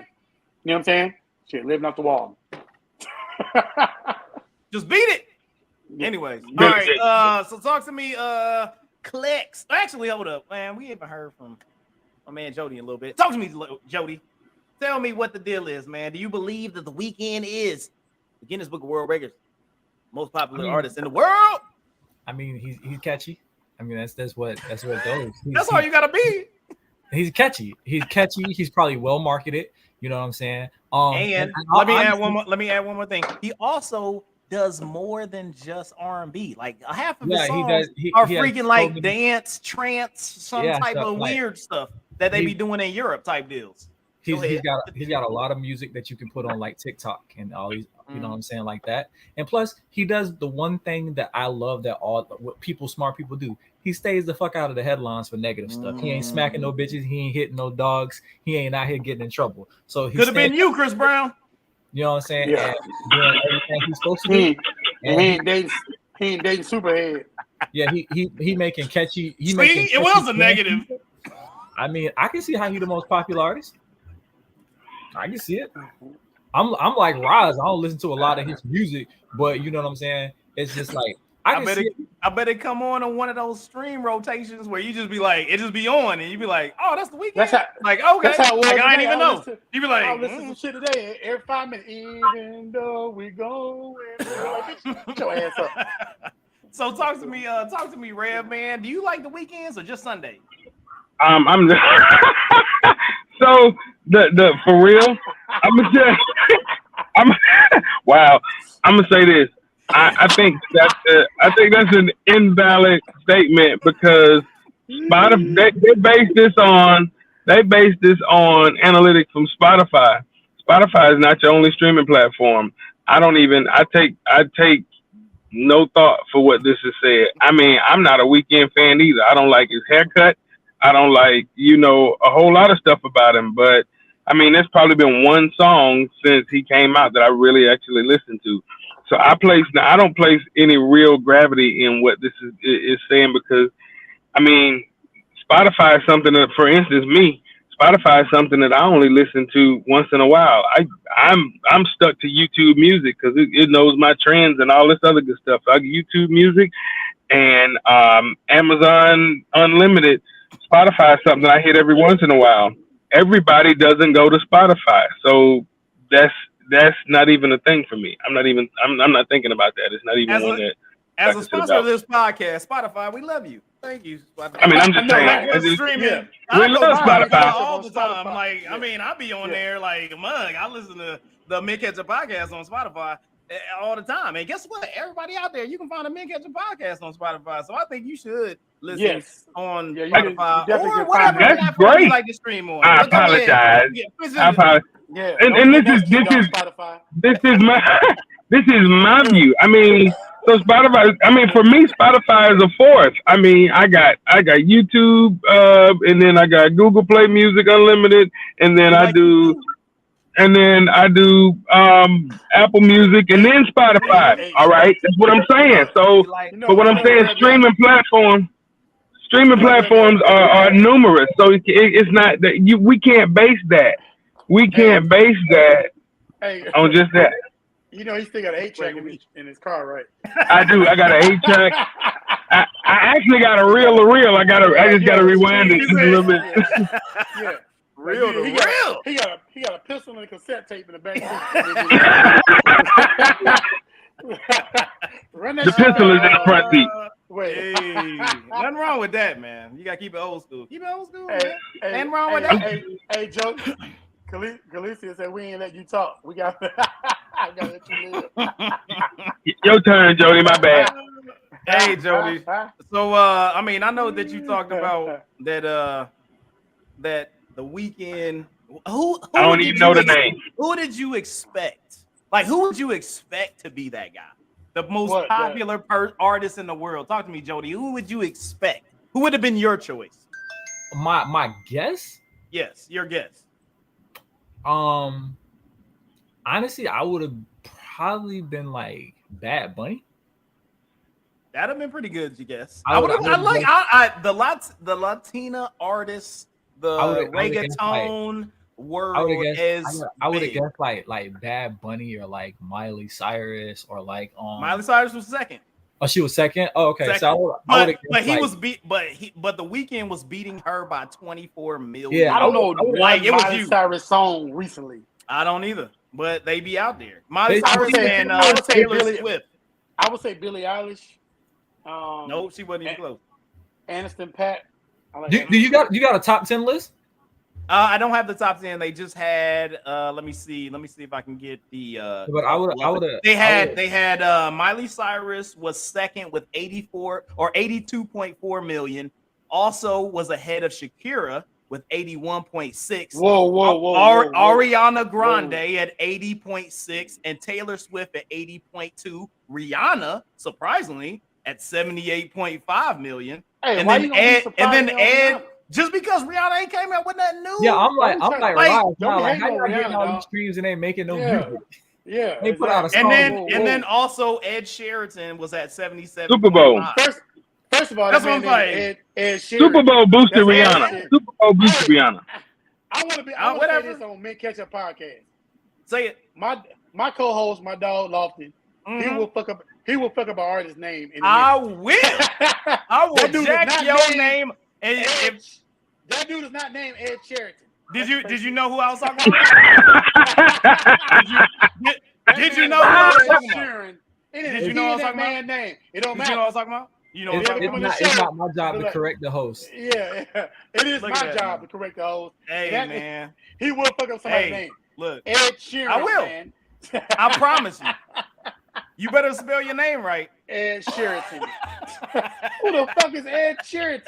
know what I'm saying? Shit, living off the wall. Just beat it. Anyways, all right. So talk to me, Clicks. Actually, hold up, man. We haven't heard from my man Jody in a little bit. Talk to me, Jody. Tell me what the deal is, man. Do you believe that The Weeknd is the Guinness Book of World Records most popular artist in the world? I mean, he's catchy. I mean, that's what it goes. That's all you gotta be. He's catchy. He's probably well marketed. You know what I'm saying? And let me add one more thing. He also does more than just R&B. Like half of his songs are freaking like dance, trance, some type of weird stuff that they be doing in Europe type deals. He's got a lot of music that you can put on like TikTok and all these, you know what I'm saying, like that. And plus, he does the one thing that I love that what smart people do. He stays the fuck out of the headlines for negative stuff. He ain't smacking no bitches. He ain't hitting no dogs. He ain't out here getting in trouble. So could have been you, Chris Brown. You know what I'm saying? Yeah. And doing everything he's supposed to do. And he ain't dating Superhead. Yeah, he making catchy. It was a negative. I mean, I can see how he the most popular artist. I can see it. I'm like Roz. I don't listen to a lot of his music, but you know what I'm saying. It's just like I bet it come on one of those stream rotations where you just be like, it just be on, and you be like, oh, that's The Weeknd. That's how, like, okay, that's how it was. Like, I didn't even know. You be like, I listen to shit today every 5 minutes. Even though we go, get your ass up. So talk to me, Rev, man. Do you like the weekends or just Sunday? I'm so the for real. Wow. I'm gonna say this. I think that's an invalid statement because they base this on analytics from Spotify. Spotify is not your only streaming platform. I take no thought for what this is said. I mean, I'm not a Weeknd fan either. I don't like his haircut. I don't like, a whole lot of stuff about him. But I mean, there's probably been one song since he came out that I really actually listened to. So I don't place any real gravity in what this is saying because, I mean, Spotify is something that, for instance, Spotify is something that I only listen to once in a while. I'm stuck to YouTube Music because it knows my trends and all this other good stuff. So I get YouTube Music and Amazon Unlimited. Spotify is something I hit every once in a while. Everybody doesn't go to Spotify, so that's not even a thing for me. I'm not thinking about that. It's not even one that. As a sponsor of this podcast, Spotify, we love you. Thank you, Spotify. I mean, I'm just saying. Streaming. We love Spotify all the time. Like, I mean, I be on there like a mug. I listen to the Ketchup podcast on Spotify all the time. And guess what? Everybody out there, you can find a Ketchup podcast on Spotify. So I think you should listen on Spotify or whatever platform you like to stream on. I apologize. I apologize. And this is my view. I mean, So Spotify, I mean, for me, Spotify is a fourth. I mean, I got YouTube, and then I got Google Play Music Unlimited, and then I do Apple Music, and then Spotify. All right, that's what I'm saying. So, but what I'm saying, streaming platforms are numerous. So it's not that we can't base that. We can't base that on just that. You know, he still got an 8-track in his car, right? I do. I got an 8-track. I actually got a reel to reel. I just gotta rewind it just a little bit. Yeah. Real to real. He got a pistol and a cassette tape in the back. The pistol is in the front seat. Wait. Hey, nothing wrong with that, man. You gotta keep it old school. Keep it old school, man. Nothing wrong with that. that. Hey, Joe. Galicia said we ain't let you talk. We got I gotta let you live. Your turn, Jody. My bad. Hey, Jody. So, I mean, I know that you talked about that the weekend. Who I don't even know the name. Who did you expect? Like, who would you expect to be that guy? The most popular artist in the world. Talk to me, Jody. Who would you expect? Who would have been your choice? My guess? Yes, your guess. Honestly, I would have probably been like Bad Bunny. That'd have been pretty good, you guess. The Latina artists, the reggaeton world I would have big. guessed like Bad Bunny or like Miley Cyrus or like Miley Cyrus was second. Oh, she was second. Oh, okay. Second. So but the Weeknd was beating her by 24 million. Yeah, I don't know like it was Miley Cyrus song recently. I don't either, but they be out there. Miley Cyrus and Taylor Swift. I would say Billie Eilish. No, she wasn't even close. Aniston Pat. Do you got a top 10 list? I don't have the top 10. They just had. Let me see if I can get the. But I would. They had. Miley Cyrus was second with 84 or 82.4 million. Also was ahead of Shakira with 81.6. Whoa. Ariana Grande at 80.6 and Taylor Swift at 80.2. Rihanna, surprisingly, at 78.5 million. Hey, and then Ed. Just because Rihanna ain't came out with nothing new. Yeah, I'm like, how y'all getting all these streams and ain't making no music? Yeah, they put out a song. And then also Ed Sheeran was at 77. Super Bowl. First of all, that's what I'm saying. Ed Sheeran. Super Bowl boosted Rihanna. Super Bowl boosted Rihanna. I want to say this on Ketchup podcast. Say it. My co-host, my dog Lofty, he will fuck up an artist's name. I will jack your name. And that dude is not named Ed Sheeran. Did you know who I was talking about? Did you know who I was talking about? Did you know what I was talking about? Name. It don't matter. You know what I was talking about? You know what I'm talking about? It's not my job to correct the host. Yeah. It is my job to correct the host. Hey, man. He will fuck up somebody's name. Look. Ed Sheeran. I will. Man. I promise you. You better spell your name right. Ed Sheeran. Who the fuck is Ed Sheeran?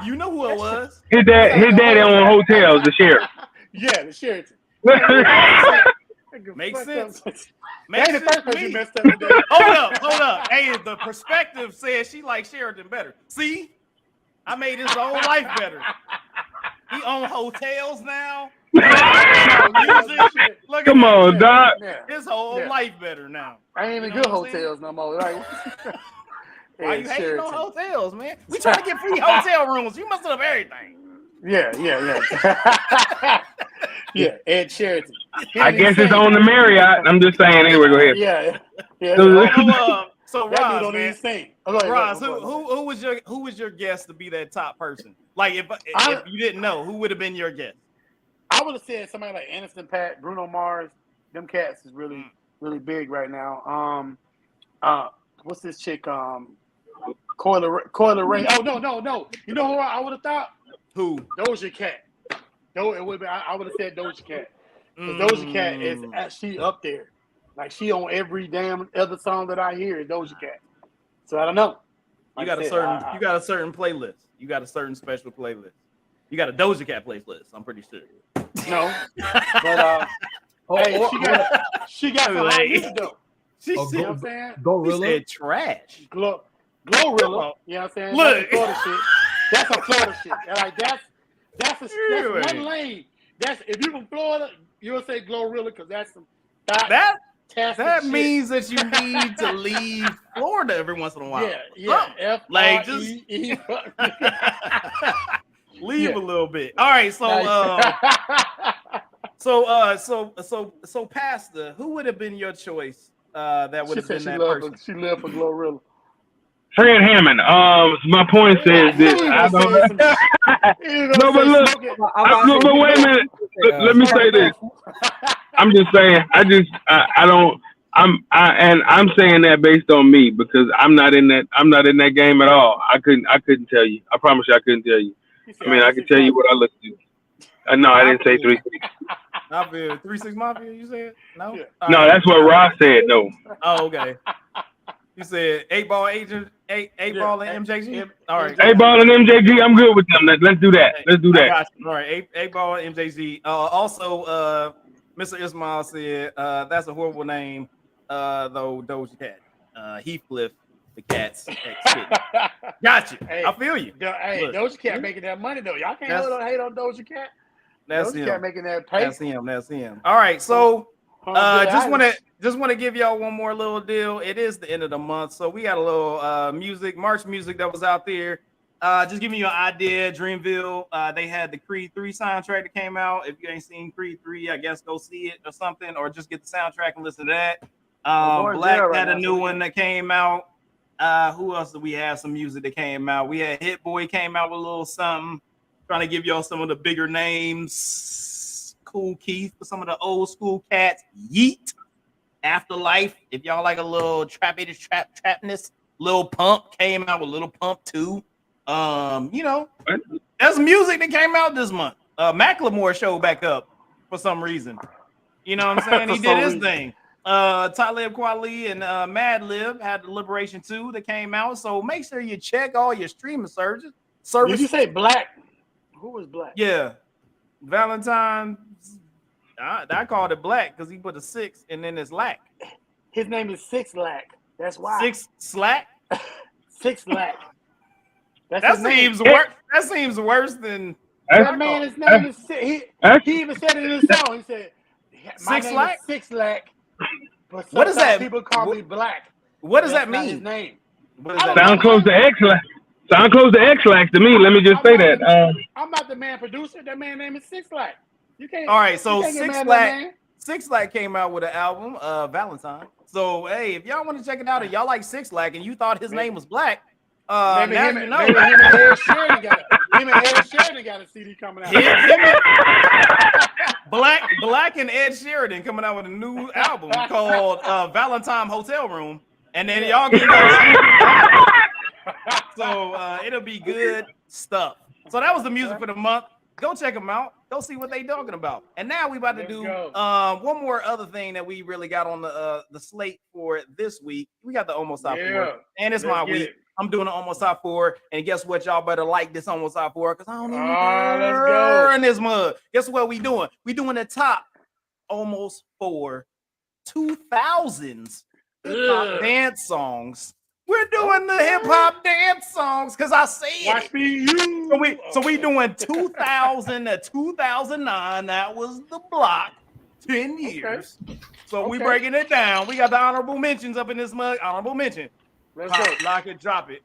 You know who it was. His daddy owned hotels, the sheriff. Yeah, the sheriff. Makes sense. Makes sense. The first person you messed up today. Hold up. Hey, the perspective says she likes Sheridan better. See? I made his whole life better. He owns hotels now. Come on, Doc. His whole life better now. I ain't even good hotels no more. Right? Why you hating on hotels, man? We trying to get free hotel rooms. You must have everything. Yeah. Yeah, Ed Sheeran. I guess it's on the Marriott. I'm just saying. Anyway, go ahead. Yeah. So Roz, man. Roz, who was your guess to be that top person? Like if you didn't know, who would have been your guess? I would have said somebody like Aniston Pat, Bruno Mars. Them cats is really big right now. What's this chick? Coyle Ray. Oh no. You know who I would have thought? Who? Doja Cat. I would have said Doja Cat. Doja Cat is actually up there. Like she on every damn other song that I hear is Doja Cat. So I don't know. You got a certain playlist. You got a certain special playlist. You got a Doja Cat playlist. I'm pretty sure. No, but she got some hot music though. She Oh, said, You know what I'm saying? she Gorilla. said trash. Glorilla. Come You on. know what I'm saying? Look. That's some Florida shit. That's some Florida shit. And like that's Really? one lane. That's if you're from Florida, you'll say Glorilla because that's some That shit. means that you need to leave Florida every once in a while. Yeah. Like just F-R-E-E. leave a little bit. All right, so Pastor, who would have been your choice? That would have been that person. She lived for Glorilla. Fred Hammond. My point says this. I don't. No, but look. But wait a minute. Let me say this. I'm just saying. I don't. I'm saying that based on me because I'm not in that game at all. I couldn't tell you. I promise you I couldn't tell you. I mean, I can tell you what I look to. No, I didn't say 3-6. I feel 3-6 Mafia. You said no. Yeah. No, that's what Ross said. No. Oh, okay. You said 8-Ball agent, 8-Ball and MJG. All right. 8-Ball and MJG. I'm good with them. Let's do that. Let's do that. I got you. All right. 8-Ball and MJG. Also, Mr. Ismail said that's a horrible name. Though Doja Cat, Heathcliff, the Cats. Got you. Hey, I feel you. Hey, Look. Doja Cat making that money though. Y'all can't hate on Doja Cat. That's Doja him. Cat making that pay. That's him. All right. So just want to give y'all one more little deal. It is the end of the month, so we got a little March music that was out there. Just giving you an idea. Dreamville, they had the Creed 3 soundtrack that came out. If you ain't seen Creed 3, I guess go see it or something, or just get the soundtrack and listen to that. Black had a new one that came out. Who else did we have? Some music that came out. We had Hit Boy came out with a little something. Trying to give y'all some of the bigger names. Cool Keith for some of the old school cats. Yeet. Afterlife. If y'all like a little trapness. Lil Pump came out with Lil Pump 2. There's music that came out this month. Macklemore showed back up for some reason. You know what I'm saying? He did his thing. Talib Kweli and Madlib had the Liberation 2 that came out. So make sure you check all your streaming services. Did you say Black? Who was Black? Yeah. Valentine. I called it Black because he put a 6 and then it's Lack. His name is Six Lack. That's why. 6 Slack? 6 Lack. That seems worse. That seems worse than that man. His name is he even said it in his song. He said, "My name is 6 Lack." But what does that? People call me Black. What does that mean? His name. Sound close to X-Lax. Sound close to X-Lax to me. Let me just say that. I'm not the man producer. That man name is 6 Lack. You can't. All right, so 6 Lack came out with an album, Valentine. So hey, if y'all want to check it out, and y'all like 6 Lack, and you thought his name was Black. Maybe him and Ed Sheeran got a CD coming out. Black and Ed Sheridan coming out with a new album called Valentine Hotel Room, and then y'all can go. So it'll be good stuff. So that was the music for the month. Go check them out. Go see what they talking about. And now we about to do one more other thing that we really got on the slate for this week. We got the Almost Top 4, and it's my week. I'm doing an Almost Top 4, and guess what? Y'all better like this Almost Top 4 because I don't even burn this mug. Guess what we doing? We doing the top Almost 4 2000s hip-hop dance songs. We're doing the hip-hop dance songs because I said it. So we doing 2000 to 2009. That was the block. 10 years. Okay. So we breaking it down. We got the honorable mentions up in this mug. Honorable mention. Let's pop, go. Lock it, drop it.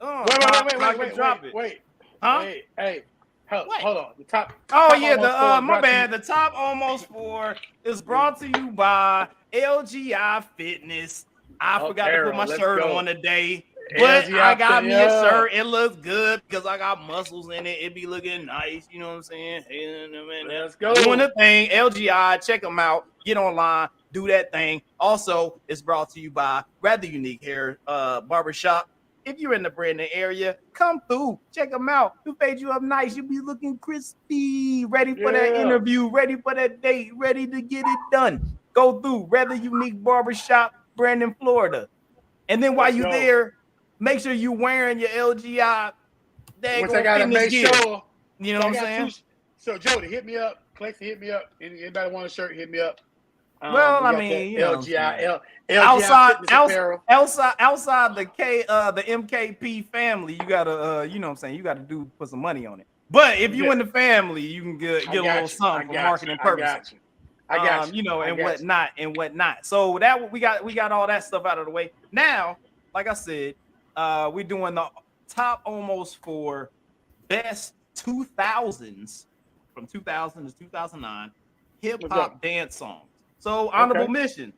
Wait. Huh? Hey. Hold on. The top. Oh yeah, my bad. The top Almost 4 is brought to you by LGI Fitness. I forgot to put my shirt on today, but I got me a shirt. It looks good because I got muscles in it. It be looking nice. You know what I'm saying? Let's go. Doing the thing. LGI, check them out. Get online. Do that thing. Also, it's brought to you by Rather Unique Hair Barbershop. If you're in the Brandon area, come through. Check them out. Who paid you up nice? You'll be looking crispy. Ready for that interview. Ready for that date. Ready to get it done. Go through Rather Unique Barbershop, Brandon, Florida. And then while you're there, make sure you're wearing your LGI. Which I gotta make sure. You know what I'm saying? So Jody, hit me up. Clayton, hit me up. Anybody want a shirt? Hit me up. Well, We I got mean, that you know, LGI fitness apparel. outside the the MKP family, you gotta you know what I'm saying, you gotta put some money on it. But if you in the family, you can get a little something for marketing purposes. I got you. You know, and got you. whatnot. So that we got all that stuff out of the way. Now, like I said, we're doing the top almost for best 2000s from 2000 to 2009 hip hop dance songs. So honorable mentions,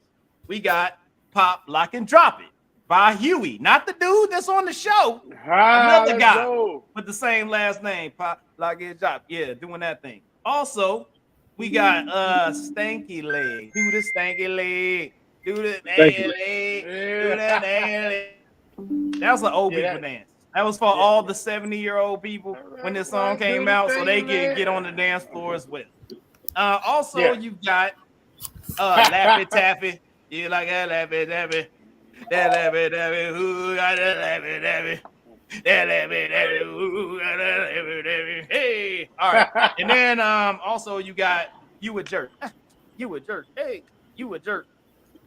we got Pop, Lock, and Drop It by Huey, not the dude that's on the show, another guy with the same last name, Pop, Lock, and Drop. Yeah, doing that thing. Also, we got Stanky Leg, do the stanky leg, do the leg, do that leg. That was an old people dance. That was for all the 70-year-old people when this song came out, so they can get on the dance floor as well. Also, you got Laffy Taffy. You like that Laffy Taffy? That Laffy Taffy. Who got that Laffy Taffy? That Laffy Taffy. Who got that Laffy Taffy? Hey, all right. And then also you got You a Jerk. You a jerk. Hey, you a jerk.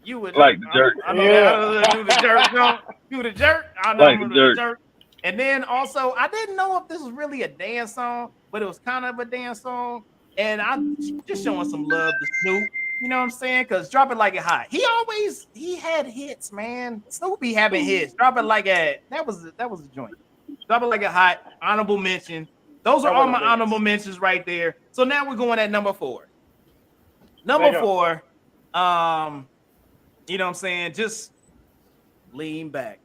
You a jerk. Like the jerk. I know that. Do the jerk. No, you the jerk. I know the jerk. And then also, I didn't know if this was really a dance song, but it was kind of a dance song. And I'm just showing some love to Snoop. You know what I'm saying? Because Drop It Like It Hot. He had hits, man. Snoop be having hits. Drop It Like It. That was a joint. Drop It Like It Hot. Honorable mention. Those are all my honorable mentions right there. So now we're going at number 4. Number 4. You know what I'm saying? Just lean back.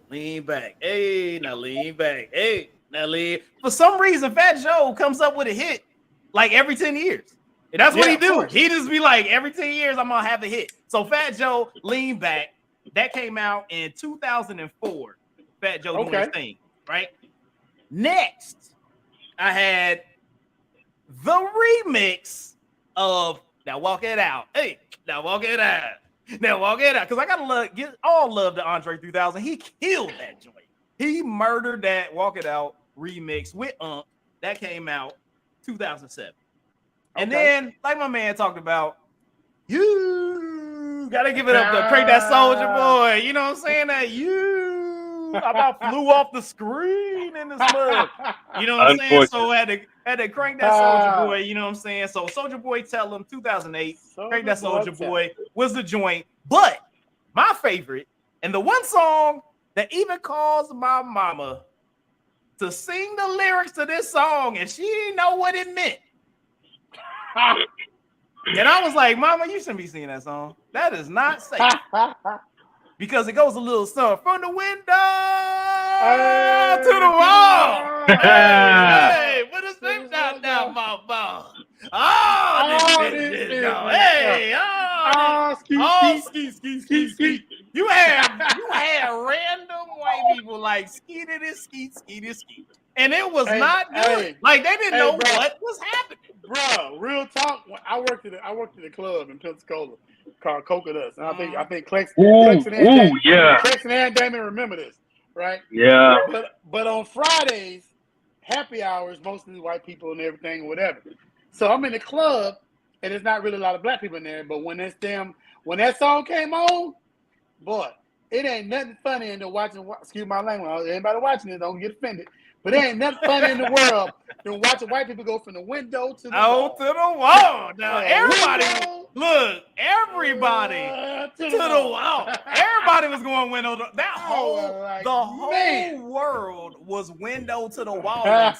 Lean back. Hey, now lean back. Hey, now lean. For some reason, Fat Joe comes up with a hit like every 10 years. And that's what he do. He just be like, every 10 years, I'm going to have a hit. So Fat Joe, Lean Back, that came out in 2004. Fat Joe doing his thing, right? Next, I had the remix of Now Walk It Out. Hey, now walk it out. Now walk it out. Because I got to get all love to Andre 3000. He killed that joint. He murdered that Walk It Out remix with that came out 2007. And then, like my man talked about, you gotta give it up to Crank That Soldier Boy. You know what I'm saying? That you about flew off the screen in this mug. You know what I'm saying? So had to Crank That Soldier Boy. You know what I'm saying? So Soldier Boy Tell Him 2008. Crank That Soldier Boy was the joint. But my favorite, and the one song that even caused my mama to sing the lyrics to this song, and she didn't know what it meant. And I was like, Mama, you shouldn't be singing that song. That is not safe. Because it goes a little something from the window to the wall. Hey, what is this down my ball? Ski. You had random white people like skeeted this skeet. And it was not good. Like they didn't know what was happening. Bro, real talk. I worked at a club in Pensacola called Coconuts, and I think Clexton and Damon remember this, right? Yeah. But on Fridays, happy hours, mostly white people and everything, or whatever. So I'm in the club, and there's not really a lot of black people in there. But when that song came on, boy, it ain't nothing funny than watching. Excuse my language. Anybody watching it, don't get offended. But there ain't nothing funny in the world than watching white people go from the window to the wall. Now, everybody to the wall. Everybody was going window to the whole world was window to the wall and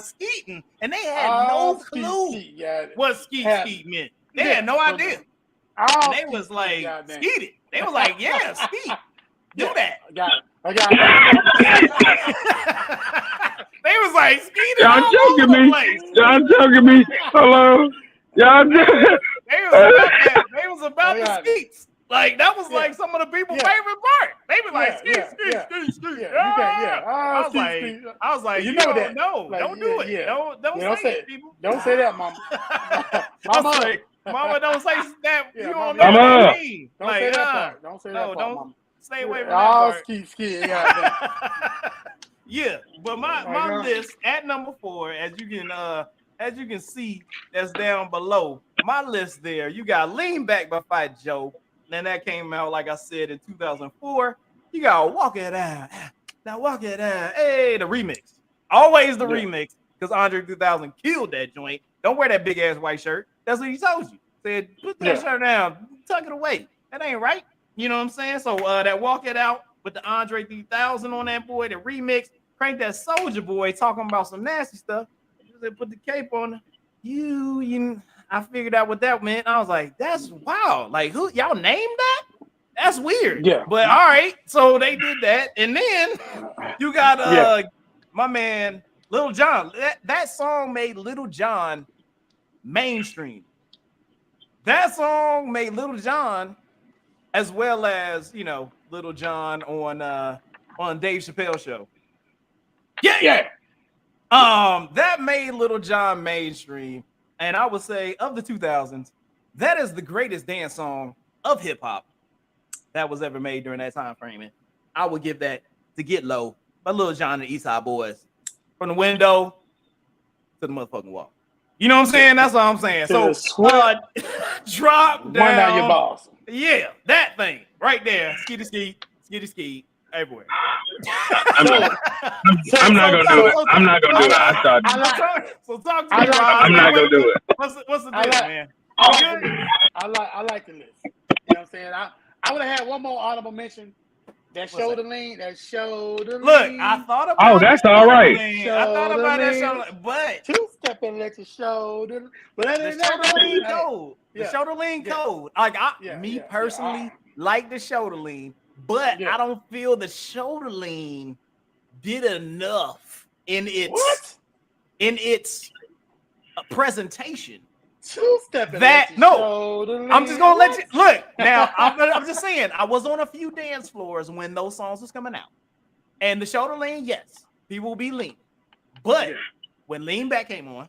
skeeting, and they had no clue what skeet meant. They had no idea. And they was like, skeet it. They was like, yeah, skeet. Do that. I got it. They was like skeeting. Y'all joking me. Hello. Y'all They was about the skeets. Like that was like some of the people's favorite part. They was like skeet. I was like, you know that? No, don't do it. Don't say it, people. Don't say that, Mama. Mama, don't say that. You don't know what I mean. Don't say that part. Don't say that part, Mama. Stay away from that part. Ski. Yeah, but my list at number 4, as you can see, that's down below. my list there, you got Lean Back by Fight Joe. Then that came out, like I said, in 2004. You got Walk It Out. Now Walk It Out. Hey, the remix. Always the remix, because Andre 3000 killed that joint. Don't wear that big ass white shirt. That's what he told you. Said, put that shirt down, tuck it away. That ain't right. You know what I'm saying? So that Walk It Out with the Andre 3000 on that boy, the remix, crank that Soldier Boy talking about some nasty stuff. They put the cape on you. I figured out what that meant. I was like, that's wild. Like, who y'all named that? That's weird. Yeah. But all right, so they did that, and then you got my man Lil Jon. That song made Lil Jon mainstream. That song made Lil Jon, as well as Lil Jon on Dave Chappelle show. Yeah. That made Lil Jon mainstream, and I would say of the 2000s, that is the greatest dance song of hip hop that was ever made during that time frame. And I would give that to Get Low by Lil Jon and the East Side Boys, from the window to the motherfucking wall. You know what I'm saying? That's all I'm saying. So drop down. One out your boss. Yeah, that thing right there. Skitty, everywhere. I'm not gonna do it. I'm not gonna do it. I started. So talk to me, Rob. I'm not gonna do it. What's the deal, man? I like the list. You know what I'm saying? I would have had one more honorable mention. That shoulder lean. Look, I thought about. Oh, that's all right. I thought about that shoulder, but two-step and let your shoulder. But the shoulder lean code. The shoulder lean code. Like me personally like the shoulder lean, but I don't feel the shoulder lean did enough in its presentation. Two-step I'm just gonna let you look. Now I'm just saying I was on a few dance floors when those songs was coming out, and the shoulder lean, yes, people will be lean, but when Lean Back came on,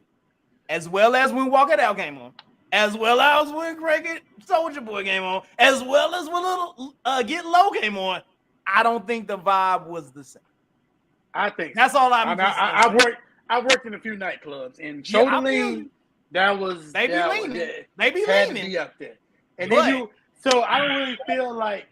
as well as when Walk It Out came on, as well as when Crank It Soldier Boy came on, as well as when Little Get Low came on, I don't think the vibe was the same. I think that's all I worked in a few nightclubs, and shoulder lean. That was they be leaning. They be had leaning. to be up there. And then so I don't really feel like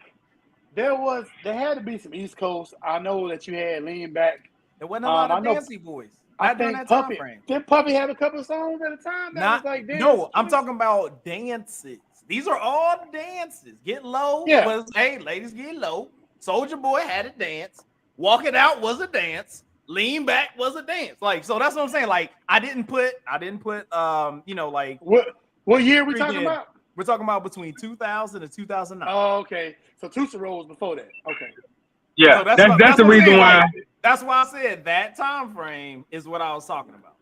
there had to be some East Coast. I know that you had Lean Back. There wasn't a lot of dancey boys. I think Puppy. Did Puppy have a couple of songs at a time? I'm talking about dances. These are all dances. Get Low was, hey, ladies, get low. Soldier Boy had a dance. Walk It Out was a dance. Lean Back was a dance. Like, so that's what I'm saying. Like, I didn't put like what year we talking about? We're talking about between 2000 and 2009. Oh, okay. So Tusa was before that. Okay. Yeah, so that's the reason why. Like, that's why I said that time frame is what I was talking about.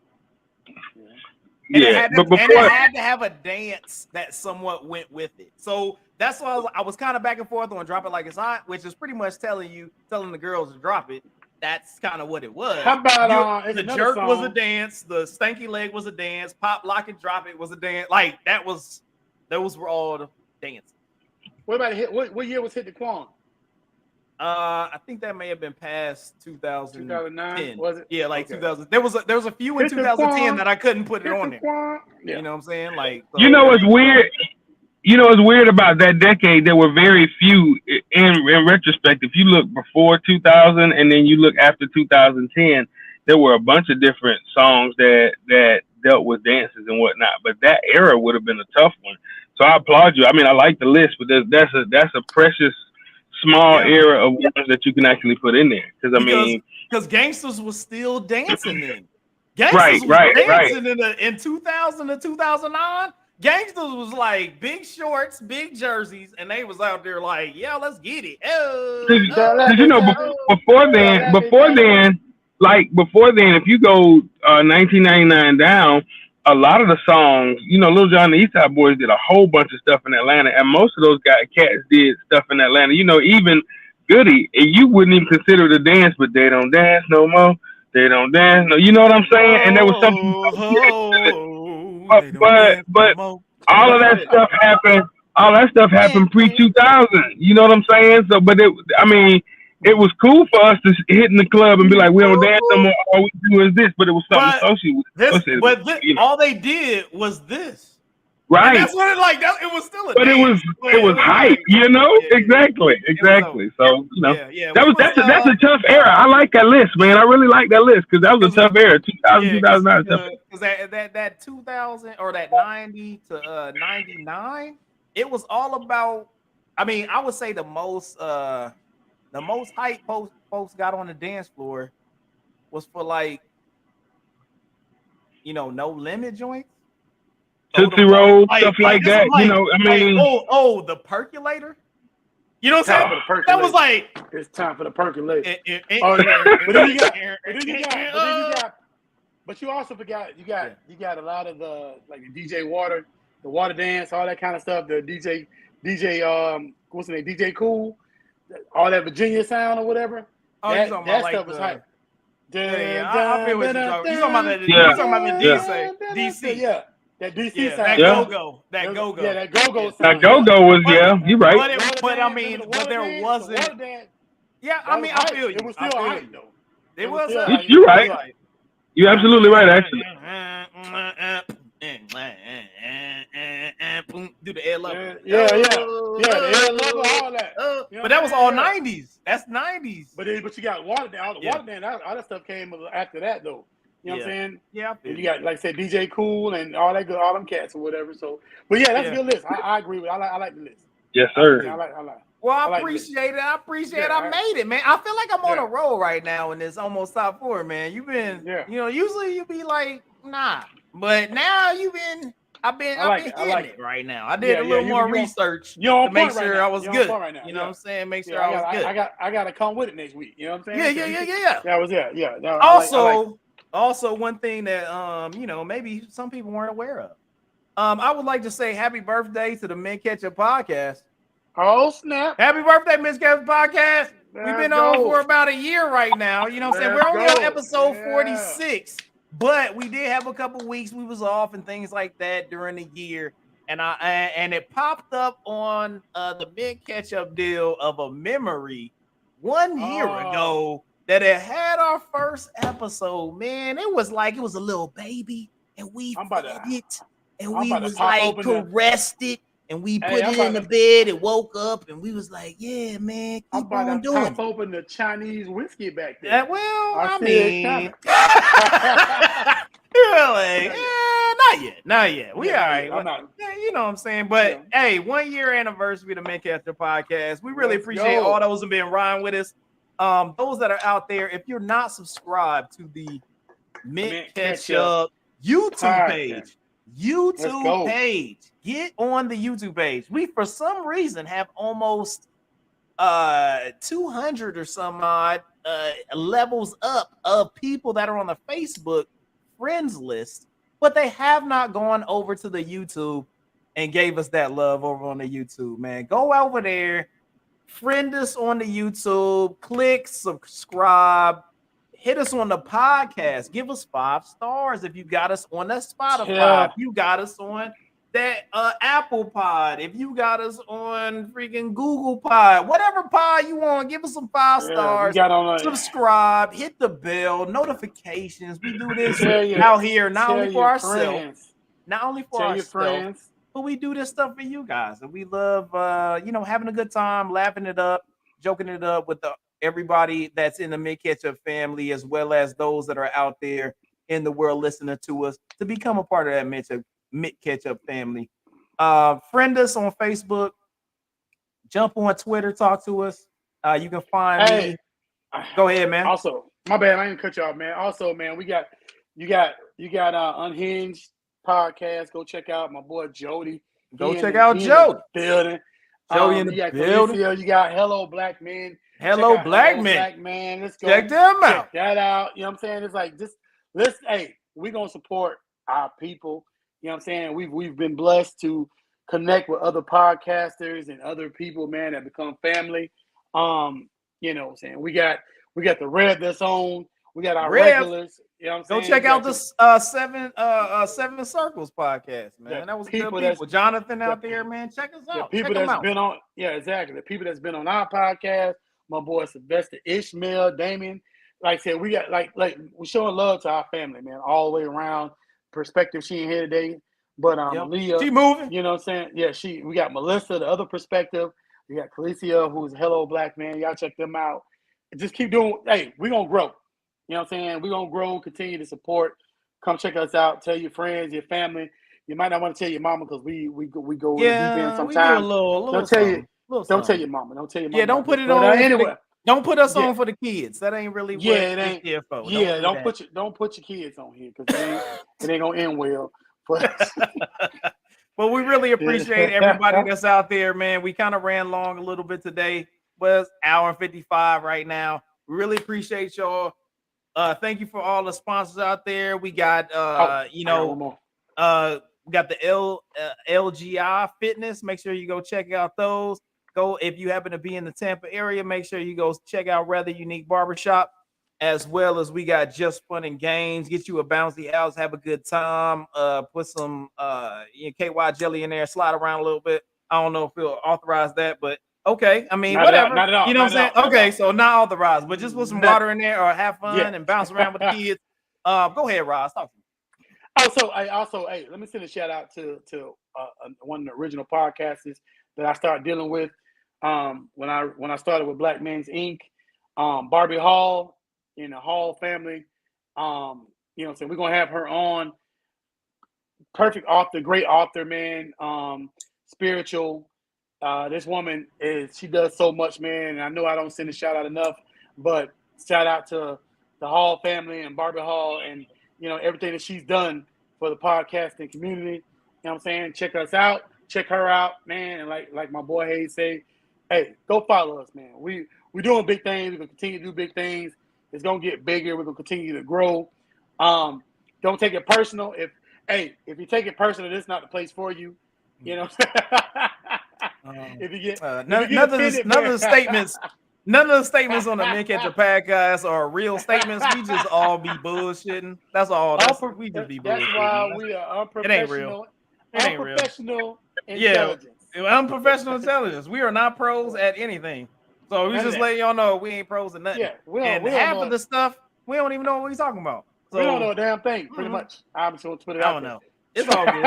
And it had to have a dance that somewhat went with it. So that's why I was kind of back and forth on Drop It Like It's Hot, which is pretty much telling the girls to drop it. That's kind of what it was. How about the jerk song was a dance, the stanky leg was a dance, pop, lock, and drop it was a dance. Like those were all the dances. What about what year was Hit the Quan? I think that may have been past 2009. Was it? Yeah, like 2000. There was a few in 2010 that I couldn't put it on there. Yeah. You know what I'm saying? Like, so, you know what's weird? You know what's weird about that decade? There were very few in retrospect. If you look before 2000 and then you look after 2010, there were a bunch of different songs that dealt with dances and whatnot. But that era would have been a tough one. So I applaud you. I mean, I like the list, but that's a precious small era of ones that you can actually put in there. Because gangsters was still dancing then. Gangsters was dancing in 2000 to 2009. Gangsters was like big shorts, big jerseys, and they was out there like, yeah, let's get it. Before then, if you go 1999 down, a lot of the songs, Lil Jon and the East Side Boys did a whole bunch of stuff in Atlanta, and most of those cats did stuff in Atlanta. Even Goody, and you wouldn't even consider it a dance, but they don't dance no more. They don't dance. No, you know what I'm saying? And there was something. But all of that stuff happened. All that stuff happened pre-2000. You know what I'm saying? So, but it was cool for us to hit in the club and be like, we don't dance no more. All we do is this. But it was something associated with. All they did was this. Right. And that's what it like. It was still a But dance, it was hype, you know? Yeah. Exactly. So, you know, yeah. that's a tough era. I like that list, man. I really like that list because that was a tough era. 2000, 2009. Because that 2000 or that 90 to 99, it was all about. I mean, I would say the most hype folks got on the dance floor was for like, no limit joints. Tootsie Roll, stuff like that. Like, you know, I mean, the percolator. You know what I'm saying? That was like it's time for the percolator. But you also forgot you got a lot of the like the DJ Water, the water dance, all that kind of stuff. The DJ what's the name? DJ Cool, all that Virginia sound or whatever. Oh, that like stuff was hype. I feel what you're talking. You talking about that? You talking about the DC? Yeah. That DC sound. That go-go. That go-go sound. That go-go was, you're right. But I mean, there wasn't. Yeah, I mean, I feel you. It was still hype, though. It was. You're right. You're absolutely right, actually. Do the air level. Yeah, the air level, all that. But that was all 90s. That's 90s. But you got water down. All the water down, all that stuff came after that, though. You know what I'm saying? Yeah. And you got, like I said, DJ Cool and all them cats or whatever. So, but yeah, that's a good list. I agree with. I like the list. Yes, sir. I like. Well, I appreciate it. I made it, man. I feel like I'm on a roll right now in this almost top 4, man. You've been, usually you be like, nah, but now I've been hitting it right now. I did a little more research to make sure I was good. You know what I'm saying? Make sure I was good. I got to come with it next week. You know what I'm saying? Yeah. That was it. Yeah. Also, one thing that maybe some people weren't aware of. I would like to say happy birthday to the Men Ketchup podcast. Oh, snap. Happy birthday, Miss Ketchup podcast. We've been on for about a year right now. You know what I'm saying? We're only on episode 46, but we did have a couple weeks we was off and things like that during the year. And it popped up on the Men Ketchup deal of a memory 1 year ago that it had our first episode. Man, it was like it was a little baby, and we fed it, and we was like caressed it. And we put it in the bed and woke up and we was like, yeah, man, keep on doing it. Pop open the Chinese whiskey back there. I mean, really? Not yet. We all right. You know what I'm saying? But hey, 1 year anniversary of the Men Ketchup podcast. We really appreciate all those who've been riding with us. Those that are out there, if you're not subscribed to the Men Ketchup YouTube page, get on the YouTube page. We for some reason have almost 200 or some odd levels up of people that are on the Facebook friends list, but they have not gone over to the YouTube and gave us that love over on the YouTube. Man, go over there, friend us on the YouTube, click subscribe. Hit us on the podcast. Give us 5 stars if you got us on that Spotify. If you got us on that Apple Pod. If you got us on freaking Google Pod. Whatever pod you want, give us some 5 stars. Subscribe. Hit the bell. Notifications. We do this out here not only for ourselves, but we do this stuff for you guys. And we love, having a good time, laughing it up, joking it up with everybody that's in the Men Ketchup family, as well as those that are out there in the world listening to us, to become a part of that Men Ketchup family. Friend us on Facebook, jump on Twitter, talk to us. You can find me. Go ahead, man. Also, my bad, I didn't cut you off, man. Also, man, you got Unhinged podcast. Go check out my boy Jody. Check out Jody. Building. Jody in the building. You got Hello Black Men. Hello Black Men. Let's go. Check them out. Check that out. You know what I'm saying? It's like we're gonna support our people. You know what I'm saying? We've been blessed to connect with other podcasters and other people, man, that become family. You know what I'm saying? We got the Red that's on. We got our regulars. You know what I'm saying? Go check out the Seven Circles podcast, man. That was good people. Jonathan out there, man. Check us out. The people that's been on, exactly. The people that's been on our podcast. My boy Sylvester, Ishmael, Damien. Like I said, we got like we're showing love to our family, man, all the way around. Perspective, she ain't here today, But Yep. Leah, She moving. you know what I'm saying? Yeah, we got Melissa, the other perspective. We got Calicia, who's Hello Black Man. Y'all check them out. Just keep doing. Hey, we're gonna grow. You know what I'm saying? We're gonna grow, continue to support. Come check us out. Tell your friends, your family. You might not want to tell your mama because we go in the deep end sometimes. We do a little don't tell something. Don't tell your mama. Don't tell your mama. Yeah, don't put it but, on. Anyway, don't put us on for the kids. That ain't really what it ain't. here for. Yeah, don't put your kids on here because it ain't gonna end well. But well, we really appreciate everybody that's out there, man. We kind of ran long a little bit today, but it's hour and 55 right now. We really appreciate y'all. Thank you for all the sponsors out there. We got we got the LGI Fitness. Make sure you go check out those. Go if you happen to be in the Tampa area, make sure you go check out Rather Unique Barbershop, as well as we got Just Fun and Games. Get you a bouncy house, have a good time. Put some KY jelly in there, slide around a little bit. I don't know if he'll authorize that, but okay. I mean, whatever. Not at all. You know what I'm saying? Okay, so not authorized, but just put some water in there or have fun and bounce around with the kids. Go ahead, Ross. Talk to me. Hey, let me send a shout out to one of the original podcasters that I started dealing with when I started with Black Men's Inc. Barbie Hall in the Hall family. You know what I'm saying? We're gonna have her on. Perfect author, great author, man. Spiritual. This woman she does so much, man. And I know I don't send a shout out enough, but shout out to the Hall family and Barbie Hall and everything that she's done for the podcasting community. You know what I'm saying? Check us out, check her out, man. And like my boy Hayes say, hey, go follow us, man. We doing big things. We're gonna continue to do big things. It's gonna get bigger. We're gonna continue to grow. Don't take it personal. If you take it personal, this is not the place for you. You know. If you get none of the statements. None of the statements on the Men Catch a Podcast are real statements. We just all be bullshitting. That's all. We just be bullshitting. That's why we are unprofessional. It ain't real. Unprofessional intelligence. Yeah, unprofessional intelligence. We are not pros at anything. So we just let y'all know we ain't pros at nothing. Yeah, half of the stuff we don't even know what we're talking about. So we don't know a damn thing, pretty much. I'm just gonna put it out. I don't know. It's all good.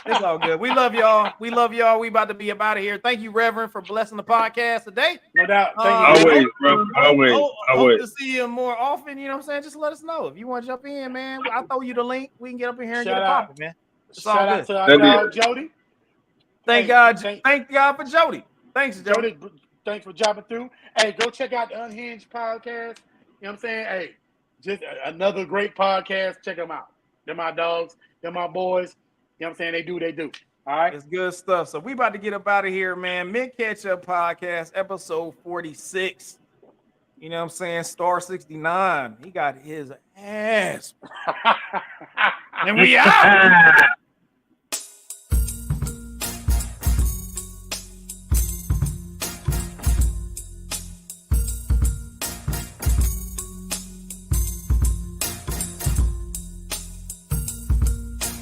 It's all good. We love y'all. We about to be up out of here. Thank you, Reverend, for blessing the podcast today. No doubt. Thank you. Always. Hope to see you more often. You know what I'm saying? Just let us know if you want to jump in, man. I'll throw you the link. We can get up in here and get it popping, man. It's all good. Shout out to our dog, Jody. Thank God for Jody. Thanks, Jody. Thanks for dropping through. Hey, go check out the Unhinged podcast. You know what I'm saying? Hey, just another great podcast. Check them out. They're my dogs. They're my boys. You know what I'm saying? They do what they do. All right. It's good stuff. So we about to get up out of here, man. Men Ketchup Podcast, episode 46. You know what I'm saying? Star 69. He got his ass. And we out.